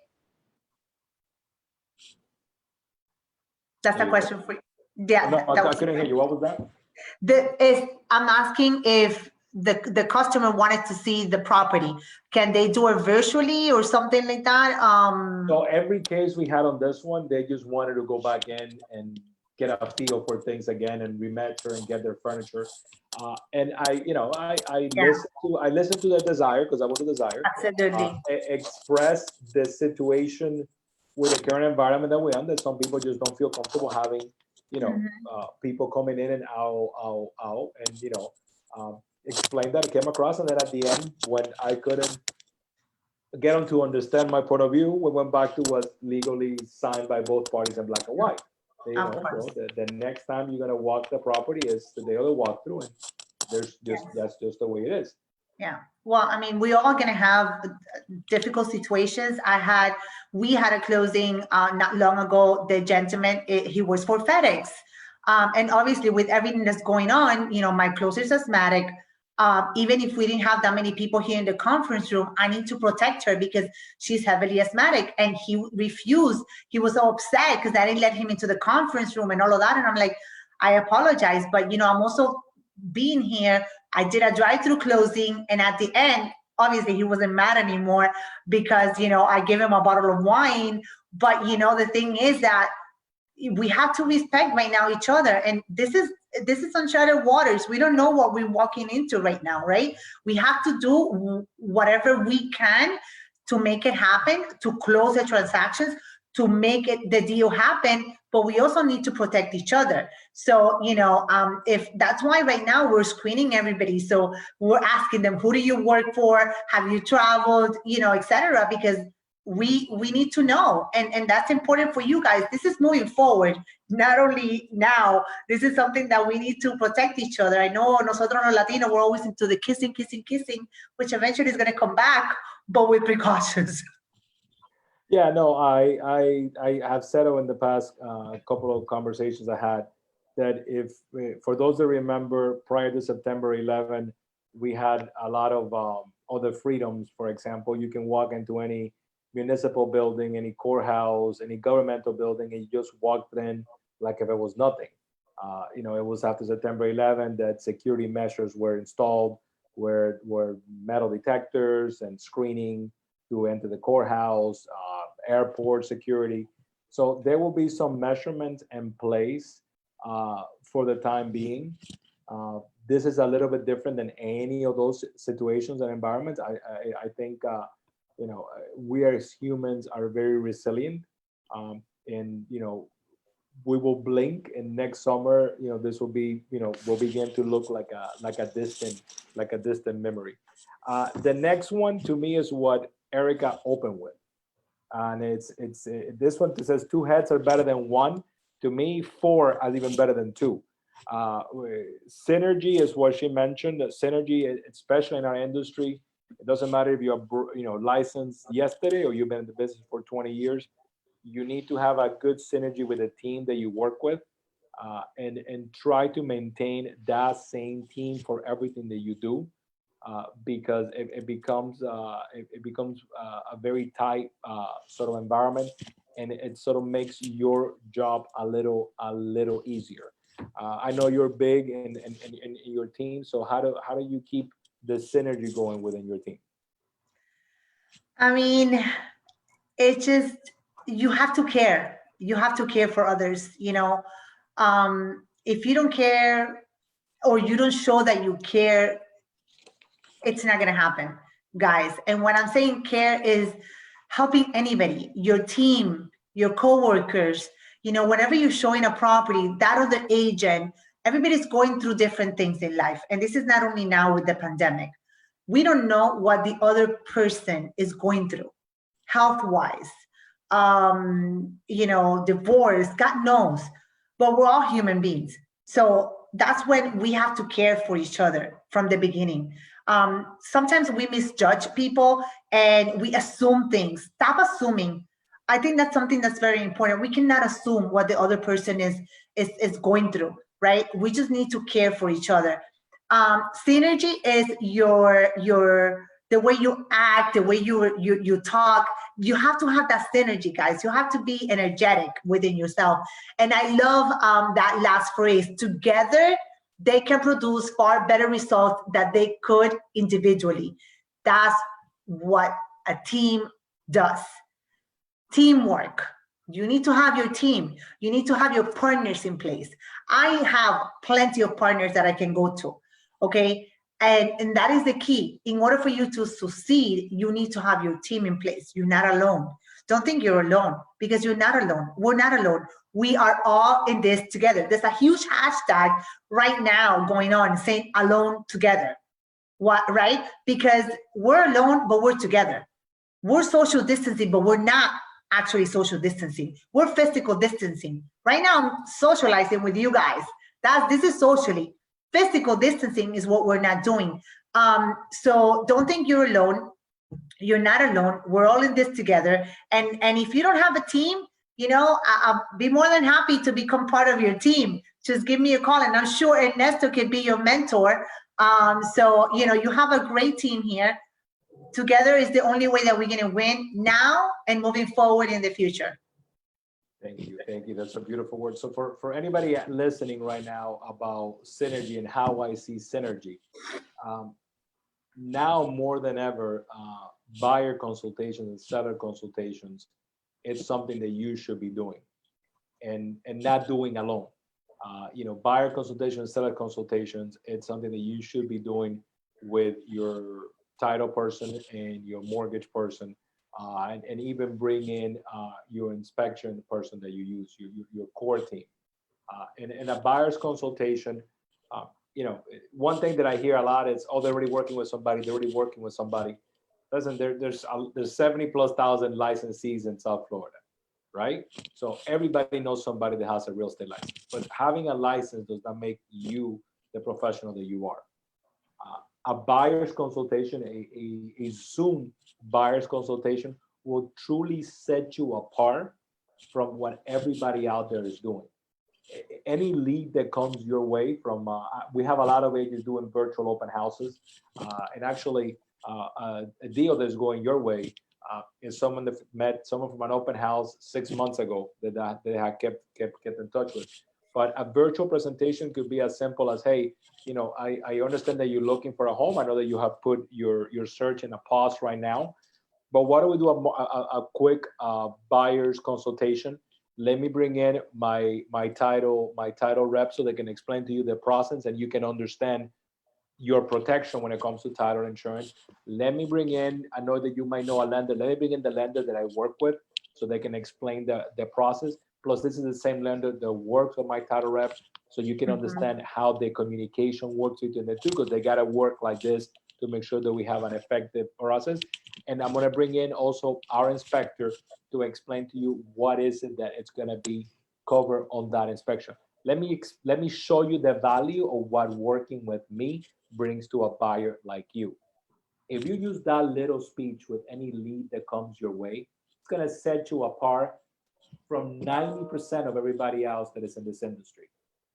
That's There a you go. question for you. Yeah, No, that I was couldn't hear you. What was that? I'm asking if the customer wanted to see the property. Can they do it virtually or something like that? So every case we had on this one, they just wanted to go back in and get a feel for things again and remeasure and get their furniture. And Yeah, I listened to the desire because that was a desire. absolutely. Express the situation with the current environment that we're in. That some people just don't feel comfortable having, Mhm. people coming in and out, and explain that. It came across, and then at the end, when I couldn't get them to understand my point of view, we went back to what's legally signed by both parties in black and white. Of Well, course. the next time you're gonna walk the property is the day of the walkthrough, and there's just Yes. that's just the way it is. Yeah. Well, we all gonna have difficult situations. We had a closing not long ago. The gentleman, he was for FedEx, and obviously with everything that's going on, my closer's asthmatic. Even if we didn't have that many people here in the conference room, I need to protect her because she's heavily asthmatic, and he refused. He was so upset because I didn't let him into the conference room and all of that. And I'm like, I apologize, but I'm also being here. I did a drive-through closing, and at the end, obviously he wasn't mad anymore because I gave him a bottle of wine. But the thing is that we have to respect right now each other, and this is uncharted waters. We don't know what we're walking into right now, right? We have to do whatever we can to make it happen, to close the transactions, to make it the deal happen, but we also need to protect each other. So if that's why right now we're screening everybody, so we're asking them, who do you work for, have you traveled, etc., because we need to know, and that's important for you guys. This is moving forward, not only now. This is something that we need to protect each other. I know nosotros los Latinos, we're always into the kissing, kissing, kissing, which eventually is going to come back, but with precautions. Yeah, no, I have said it in the past couple of conversations I had, that if for those that remember, prior to September 11, we had a lot of other freedoms. For example, you can walk into any municipal building, any courthouse, any governmental building, and you just walked in like if it was nothing. It was after September 11 that security measures were installed, where metal detectors and screening to enter the courthouse, airport security. So there will be some measurements in place for the time being. This is a little bit different than any of those situations and environments. I think we as humans are very resilient, and we will blink, and next summer, this will be, will begin to look like a distant memory. The next one to me is what Erika opened with, and it's this one that says two heads are better than one. To me, four are even better than two. Uh, Synergy is what she mentioned. That synergy, especially in our industry, it doesn't matter if you are licensed yesterday or you've been in the business for 20 years. You need to have a good synergy with the team that you work with, and try to maintain that same team for everything that you do, because it becomes a very tight sort of environment, and it sort of makes your job a little easier. I know you're big in your team, so how do you keep the synergy going within your team? I mean, it's just, you have to care. You have to care for others. If you don't care or you don't show that you care, it's not going to happen, guys. And what I'm saying care is helping anybody, your team, your coworkers. Whenever you're showing a property, that other agent, everybody's going through different things in life. And this is not only now with the pandemic. We don't know what the other person is going through health wise, divorce, God knows, but we're all human beings. So that's when we have to care for each other from the beginning. Sometimes we misjudge people and we assume things. Stop assuming. I think that's something that's very important. We cannot assume what the other person is going through, right? We just need to care for each other. Synergy is your the way you act, the way you talk. You have to have that synergy, guys. You have to be energetic within yourself. And I love that last phrase. Together, they can produce far better results that they could individually. That's what a team does. Teamwork. You need to have your team. You need to have your partners in place. I have plenty of partners that I can go to. Okay. And that is the key. In order for you to succeed, you need to have your team in place. You're not alone. Don't think you're alone, because you're not alone. We're not alone. We are all in this together. There's a huge hashtag right now going on saying alone together. What, right? Because we're alone, but we're together. We're social distancing, but we're not actually social distancing. We're physical distancing. Right now, I'm socializing with you guys. This is socially. Physical distancing is what we're not doing. So don't think you're alone. You're not alone. We're all in this together. And if you don't have a team, I'll be more than happy to become part of your team. Just give me a call, and I'm sure Ernesto can be your mentor. So you have a great team here. Together is the only way that we're going to win now and moving forward in the future. Thank you. Thank you. That's a beautiful word. So for anybody listening right now about synergy and how I see synergy, now more than ever, buyer consultations and seller consultations, it's something that you should be doing and not doing alone. Buyer consultations, seller consultations, it's something that you should be doing with your title person and your mortgage person, and even bring in your inspection person that you use, your core team. In a buyer's consultation, one thing that I hear a lot is, oh, they're already working with somebody. They're already working with somebody. Listen, there's 70,000+ licensees in South Florida, right? So everybody knows somebody that has a real estate license. But having a license does not make you the professional that you are. A buyer's consultation, a Zoom buyer's consultation, will truly set you apart from what everybody out there is doing. Any lead that comes your way from, we have a lot of agents doing virtual open houses, and actually a deal that's going your way is someone that met someone from an open house 6 months ago that they had kept in touch with. But a virtual presentation could be as simple as, hey, I understand that you're looking for a home. I know that you have put your search in a pause right now, but why don't we do a quick buyer's consultation? Let me bring in my title rep so they can explain to you the process and you can understand your protection when it comes to title insurance. Let me bring in, I know that you might know a lender. Let me bring in the lender that I work with so they can explain the process. Plus, this is the same lender that works with my title rep, so you can understand how the communication works between the two, because they got to work like this to make sure that we have an effective process. And I'm going to bring in also our inspector to explain to you what is it that it's going to be covered on that inspection. Let me show you the value of what working with me brings to a buyer like you. If you use that little speech with any lead that comes your way, it's going to set you apart from 90% of everybody else that is in this industry.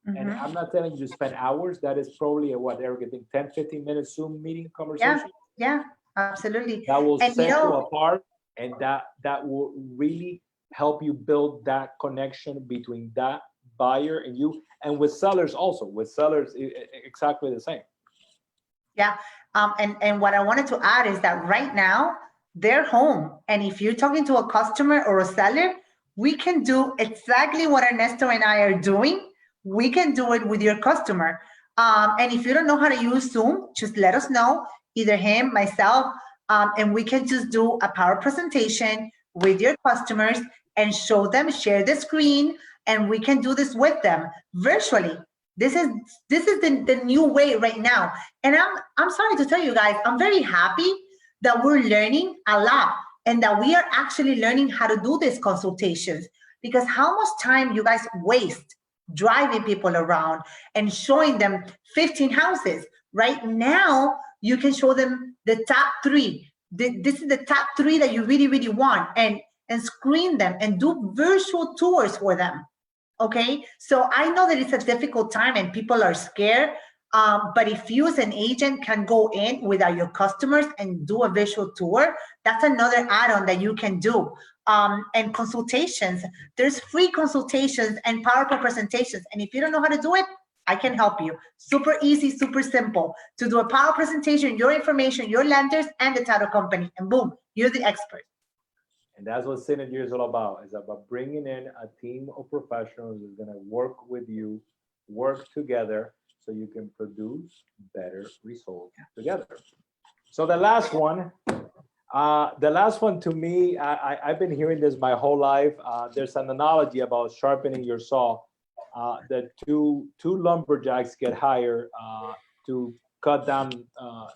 And I'm not telling you to spend hours. That is probably what, Erica, think 10, 15 minutes Zoom meeting conversation. Yeah, absolutely. That will set you apart, and that will really help you build that connection between that buyer and you. And with sellers also. With sellers, exactly the same. Yeah. And what I wanted to add is that right now they're home. And if you're talking to a customer or a seller, we can do exactly what Ernesto and I are doing. We can do it with your customer. And if you don't know how to use Zoom, just let us know, either him, myself, and we can just do a power presentation with your customers and show them, share the screen, and we can do this with them virtually. This is the new way right now. And I'm sorry to tell you guys, I'm very happy that we're learning a lot. and that we are actually learning how to do these consultations. Because how much time you guys waste driving people around and showing them 15 houses? Right now, you can show them the top three. This is the top three that you really, really want, and screen them and do virtual tours for them. Okay, so I know that it's a difficult time and people are scared, but if you as an agent can go in without your customers and do a visual tour, that's another add-on that you can do. And consultations, there's free consultations and PowerPoint presentations, and if you don't know how to do it, I can help you. Super easy, super simple to do a power presentation, your information, your lenders, and the title company, and boom, you're the expert. And that's what Synergy is all about. It's about bringing in a team of professionals who's going to work with you, work together, so you can produce better results together. So the last one to me, I've been hearing this my whole life. There's an analogy about sharpening your saw. That two lumberjacks get hired to cut down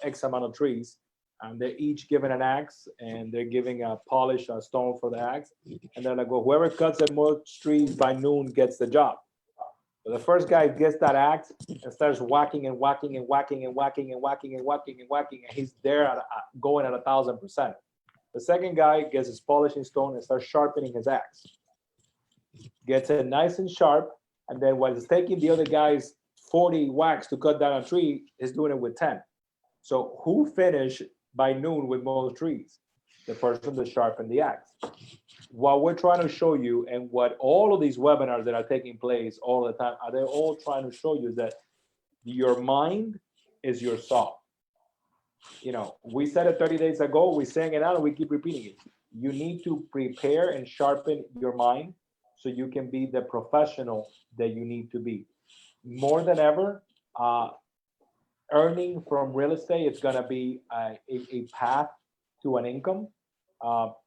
X amount of trees, and they're each given an axe, and they're giving a polished stone for the axe, and they're like, well, whoever cuts the most trees by noon gets the job. So the first guy gets that axe and starts whacking and whacking and whacking and whacking and whacking and whacking and whacking, and he's there going at 1,000%. The second guy gets his polishing stone and starts sharpening his axe, gets it nice and sharp, and then while it's taking the other guy's 40 whacks to cut down a tree, he's doing it with 10. So who finished by noon with most trees? The person that sharpened the axe. What we're trying to show you, and what all of these webinars that are taking place all the time, they're all trying to show you that your mind is your saw. You know, we said it 30 days ago, we sang it out, and we keep repeating it. You need to prepare and sharpen your mind so you can be the professional that you need to be. More than ever, earning from real estate is going to be a path to an income,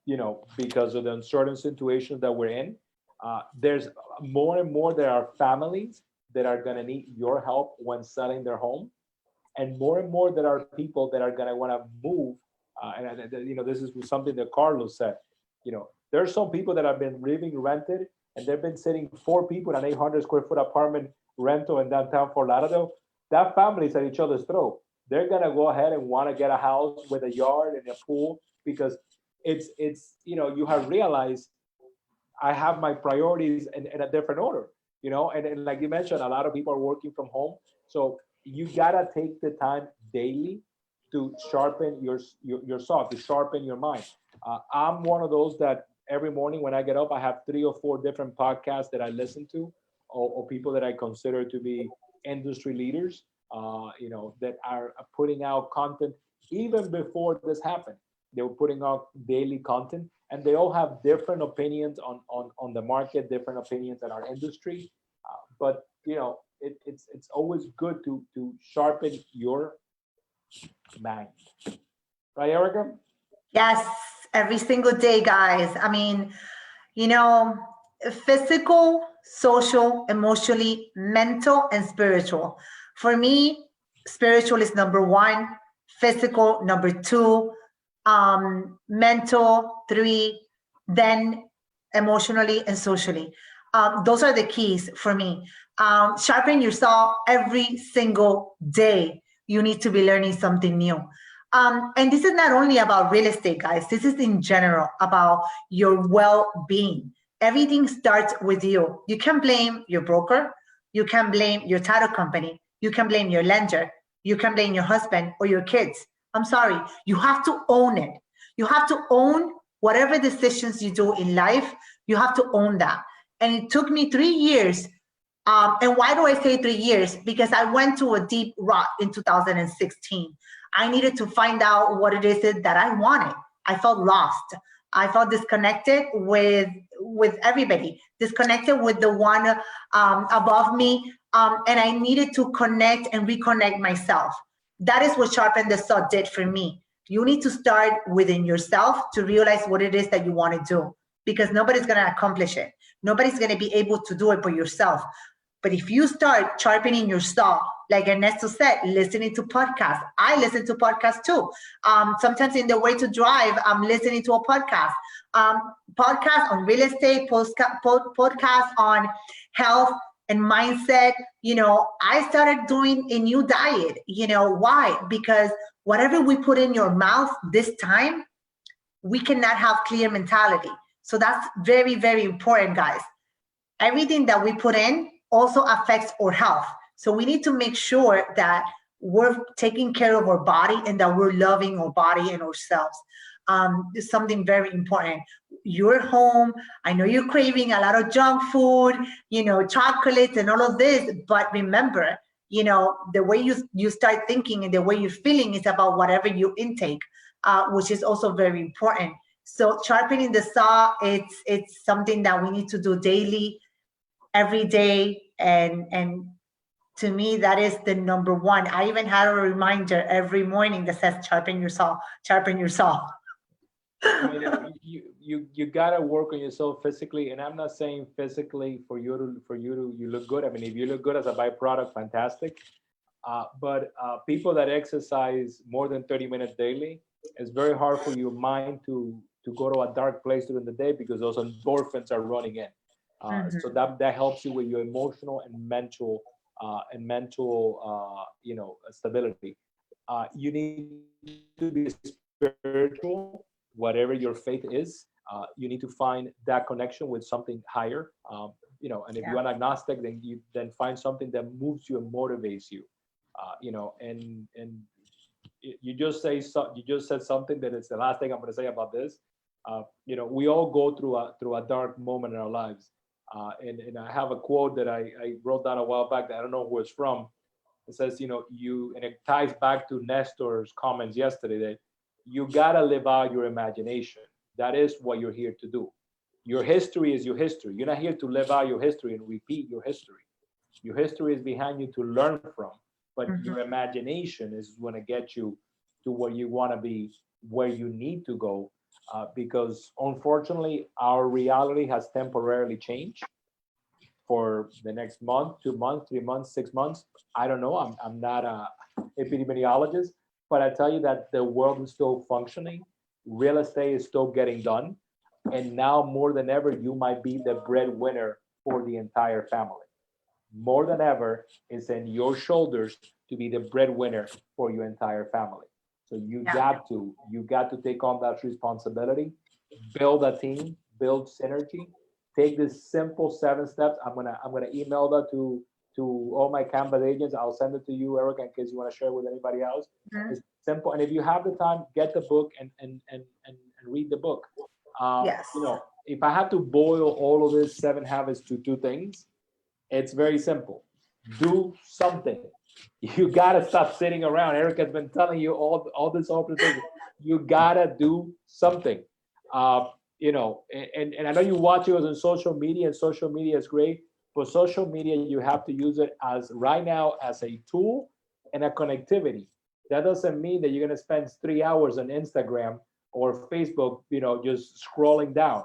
you know, because of the uncertain situations that we're in. There's more and more there are families that are going to need your help when selling their home, and more there are people that are going to want to move. And you know, this is something that Carlos said. You know, there's some people that have been living rented, and they've been sitting 4 people in an 800 square foot apartment rental in downtown Fort Lauderdale. That family's at each other's throat. They're gonna go ahead and want to get a house with a yard and a pool, because it's you know, you have realized I have my priorities in a different order, you know, and like you mentioned, a lot of people are working from home, so you gotta take the time daily to sharpen your saw, to sharpen your mind. I'm one of those that every morning when I get up, I have 3 or 4 different podcasts that I listen to, or people that I consider to be industry leaders, you know, that are putting out content even before this happened. They were putting out daily content, and they all have different opinions on the market, different opinions in our industry. But you know, it's always good to sharpen your mind, right, Erica? Yes, every single day, guys. I mean, you know, physical, social, emotionally, mental, and spiritual. For me, spiritual is number 1, physical number 2, mental 3, then emotionally and socially. Those are the keys for me. Sharpen your saw every single day. You need to be learning something new. And this is not only about real estate, guys. This is in general about your well-being. Everything starts with you. You can blame your broker. You can blame your title company. You can blame your lender. You can blame your husband or your kids. I'm sorry. You have to own it. You have to own whatever decisions you do in life. You have to own that. And it took me 3 years. And why do I say 3 years? Because I went to a deep rut in 2016. I needed to find out what it is that I wanted. I felt lost. I felt disconnected with everybody, disconnected with the one above me, and I needed to connect and reconnect myself. That is what Sharpen the Saw did for me. You need to start within yourself to realize what it is that you want to do, because nobody's going to accomplish it. Nobody's going to be able to do it but yourself. But if you start sharpening your saw like Ernesto said, listening to podcasts. I listen to podcasts too. Sometimes in the way to drive, I'm listening to a podcast. Podcast on real estate, podcast on health and mindset. I started doing a new diet. Why? Because whatever we put in your mouth this time, we cannot have clear mentality. So that's very, very important, guys. Everything that we put in also affects our health. So we need to make sure that we're taking care of our body and that we're loving our body and ourselves. It's something very important. You're home. I know you're craving a lot of junk food, chocolates and all of this. But remember, the way you start thinking and the way you're feeling is about whatever you intake, which is also very important. So sharpening the saw, it's something that we need to do daily, every day, and to me that is the number one. I even had a reminder every morning that says sharpen your saw, sharpen your saw. I mean, you gotta work on yourself physically, and I'm not saying physically you look good. I mean, if you look good as a byproduct, fantastic. But people that exercise more than 30 minutes daily, it's very hard for your mind to go to a dark place during the day because those endorphins are running in. So that helps you with your emotional and mental stability. You need to be spiritual, whatever your faith is. You need to find that connection with something higher. And if you're an agnostic, then find something that moves you and motivates you. And you just said something that is the last thing I'm going to say about this. We all go through a dark moment in our lives. And I have a quote that I wrote down a while back that I don't know who it's from. It says, and it ties back to Nestor's comments yesterday, that you gotta live out your imagination. That is what you're here to do. Your history is your history. You're not here to live out your history and repeat your history. Your history is behind you to learn from, but your imagination is going to get you to where you want to be, where you need to go, because unfortunately, our reality has temporarily changed for the next month, 2 months, 3 months, 6 months. I don't know. I'm not a epidemiologist, but I tell you that the world is still functioning. Real estate is still getting done. And now more than ever, you might be the breadwinner for the entire family. More than ever, it's in your shoulders to be the breadwinner for your entire family. So you got to take on that responsibility, build a team, build synergy, take this simple 7 steps. I'm gonna email that to all my Canvas agents. I'll send it to you, Erica, in case you want to share with anybody else. It's simple, and if you have the time, get the book and read the book. Yes. If I had to boil all of this 7 habits to 2 things, it's very simple. Do something. You gotta stop sitting around. Erica's been telling you all this open thing. You gotta do something. And I know you watch it on social media, and social media is great, but social media, you have to use it as right now as a tool and a connectivity. That doesn't mean that you're gonna spend 3 hours on Instagram or Facebook, just scrolling down.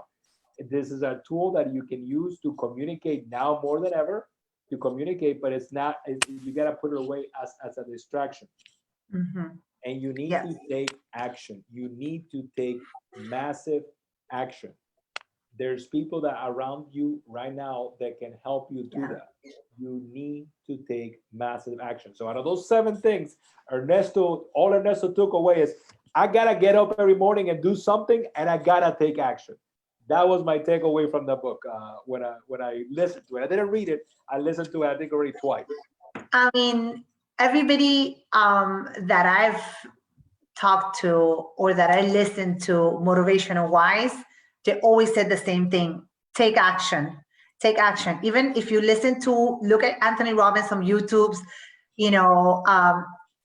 This is a tool that you can use to communicate now more than ever, to communicate, but it's not, you got to put it away as a distraction. And you need to take action. You need to take massive action. There's people that are around you right now that can help you do that. You need to take massive action. So out of those 7 things, all Ernesto took away is, I got to get up every morning and do something, and I got to take action. That was my takeaway from the book. When I listened to it, I didn't read it. I listened to it, I think, already twice. I mean, everybody that I've talked to or that I listened to motivational wise, they always said the same thing: take action. Take action. Even if you look at Anthony Robbins on YouTube's,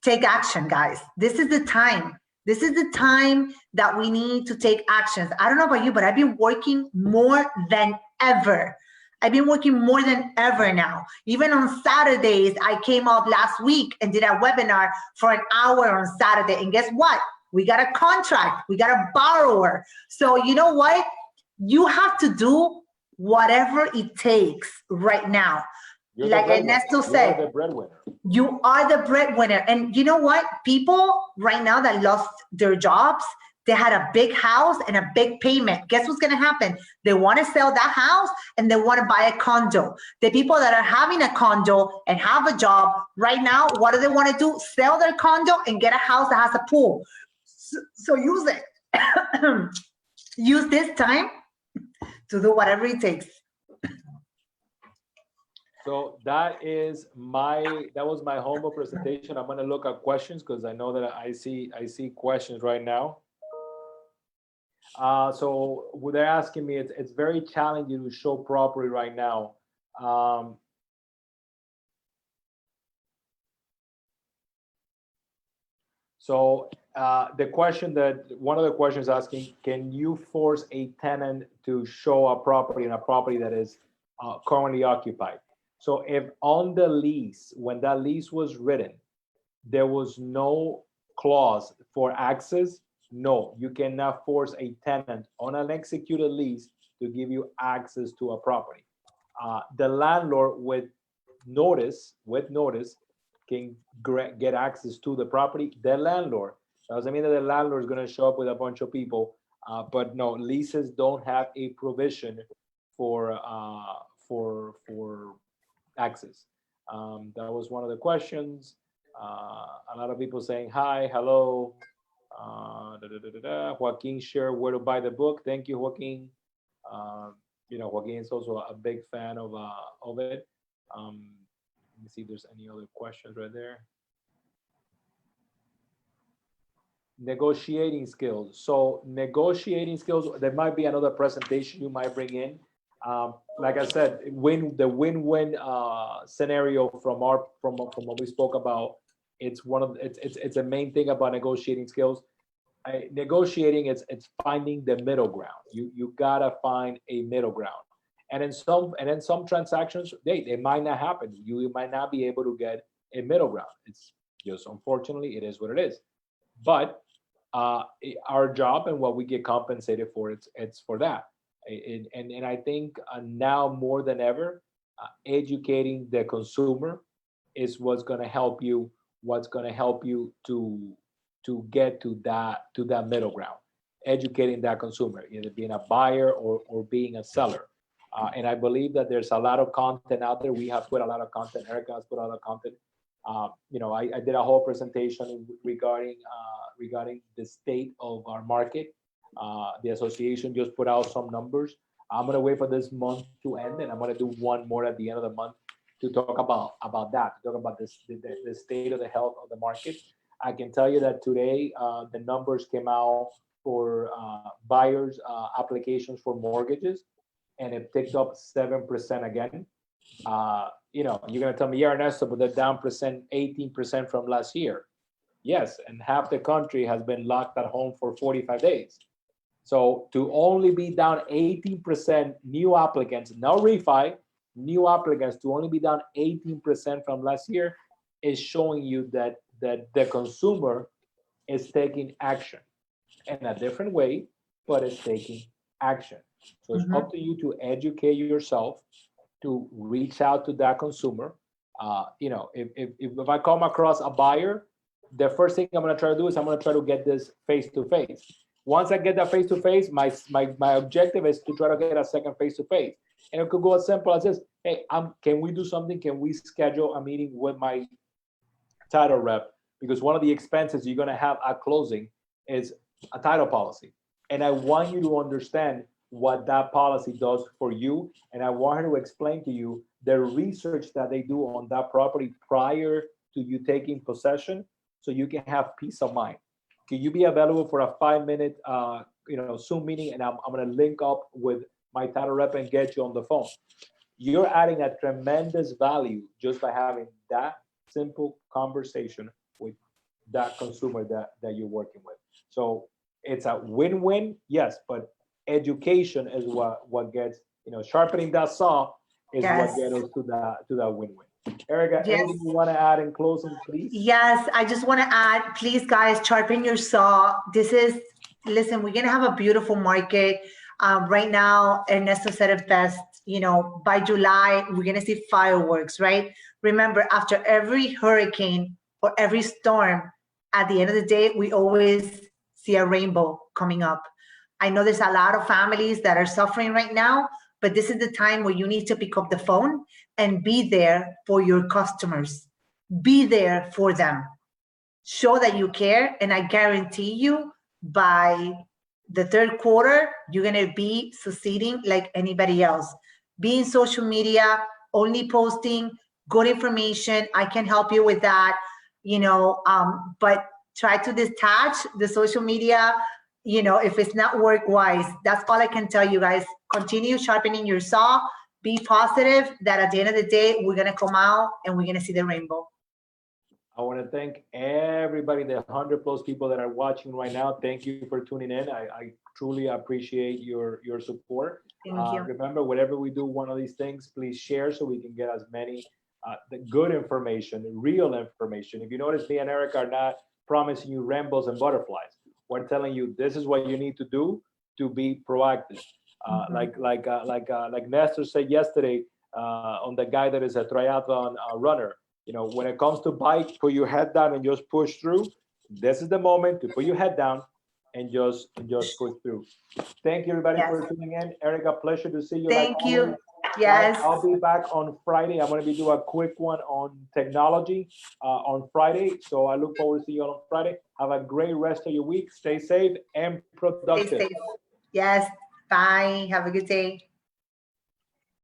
take action, guys. This is the time. This is the time that we need to take actions. I don't know about you, but I've been working more than ever. I've been working more than ever now. Even on Saturdays, I came up last week and did a webinar for an hour on Saturday. And guess what? We got a contract. We got a borrower. So you know what? You have to do whatever it takes right now. Like Ernesto said. You're the breadwinner. You are the breadwinner. And you know what? People right now that lost their jobs, they had a big house and a big payment. Guess what's going to happen? They want to sell that house and they want to buy a condo. The people that are having a condo and have a job right now, what do they want to do? Sell their condo and get a house that has a pool. So use it. Use this time to do whatever it takes. So that was my homework presentation. I'm going to look at questions because I know that I see questions right now. So what they're asking me, it's very challenging to show property right now. So the question that one of the questions asking, can you force a tenant to show a property in a property that is currently occupied? So if on the lease, when that lease was written, there was no clause for access, no, you cannot force a tenant on an executed lease to give you access to a property. The landlord with notice can get access to the property. The landlord doesn't mean that the landlord is going to show up with a bunch of people, but no, leases don't have a provision for access. That was one of the questions. A lot of people saying hi, hello. Joaquin shared where to buy the book. Thank you, Joaquin. You know, Joaquin is also a big fan of it. Let me see if there's any other questions right there. Negotiating skills. So negotiating skills, there might be another presentation you might bring in. Like I said, the win-win scenario from what we spoke about, it's a main thing about negotiating skills. Negotiating, it's finding the middle ground. You gotta find a middle ground. And in some transactions, they might not happen. You might not be able to get a middle ground. It's just, unfortunately, it is what it is. But our job and what we get compensated for, it's for that. And I think now more than ever, educating the consumer is what's going to help you. What's going to help you to get to that middle ground. Educating that consumer, either being a buyer or being a seller. And I believe that there's a lot of content out there. We have put a lot of content. Erika has put a lot of content. You know, I did a whole presentation regarding the state of our market. The association just put out some numbers. I'm gonna wait for this month to end, and I'm gonna do one more at the end of the month to talk about that, to talk about the state of the health of the market. I can tell you that today the numbers came out for buyers' applications for mortgages, and it ticked up 7% again. You know, you're gonna tell me, yeah, Ernesto, but they're down 18% from last year. Yes, and half the country has been locked at home for 45 days. So to only be down 18% new applicants, no refi, new applicants, to only be down 18% from last year is showing you that the consumer is taking action in a different way, but it's taking action. So it's up to you to educate yourself, to reach out to that consumer. You know, if I come across a buyer, the first thing I'm going to try to do is I'm going to try to get this face to face. Once I get that face to face, my objective is to try to get a second face to face. And it could go as simple as this: hey, can we do something? Can we schedule a meeting with my title rep? Because one of the expenses you're going to have at closing is a title policy. And I want you to understand what that policy does for you. And I want her to explain to you the research that they do on that property prior to you taking possession, so you can have peace of mind. Can you be available for a 5-minute Zoom meeting? And I'm going to link up with my title rep and get you on the phone. You're adding a tremendous value just by having that simple conversation with that consumer that you're working with. So it's a win-win, yes, but education is what gets, sharpening that saw is what gets us to that win-win. Erika, anything you want to add in closing, please? Yes, I just want to add, please, guys, sharpen your saw. Listen, we're going to have a beautiful market. Right now, Ernesto said it best. by July, we're going to see fireworks, right? Remember, after every hurricane or every storm, at the end of the day, we always see a rainbow coming up. I know there's a lot of families that are suffering right now, but this is the time where you need to pick up the phone and be there for your customers. Be there for them. Show that you care, and I guarantee you by the third quarter, you're going to be succeeding like anybody else. Be in social media, only posting good information. I can help you with that, but try to detach the social media, if it's not work wise. That's all I can tell you guys. Continue sharpening your saw. Be positive that at the end of the day, we're going to come out and we're going to see the rainbow. I want to thank everybody, the 100 plus people that are watching right now. Thank you for tuning in. I truly appreciate your support. Thank you. Remember, whenever we do one of these things, please share so we can get as many the good information, real information. If you notice, me and Eric are not promising you rainbows and butterflies. We're telling you this is what you need to do to be proactive. Like Nestor said yesterday on the guy that is a triathlon runner. When it comes to bike, put your head down and just push through. This is the moment to put your head down and just push through. Thank you, everybody, for tuning in. Erica, pleasure to see you. Thank you. Yes. I'll be back on Friday. I'm going to be doing a quick one on technology on Friday. So I look forward to seeing you on Friday. Have a great rest of your week. Stay safe and productive. Stay safe. Yes. Bye. Have a good day.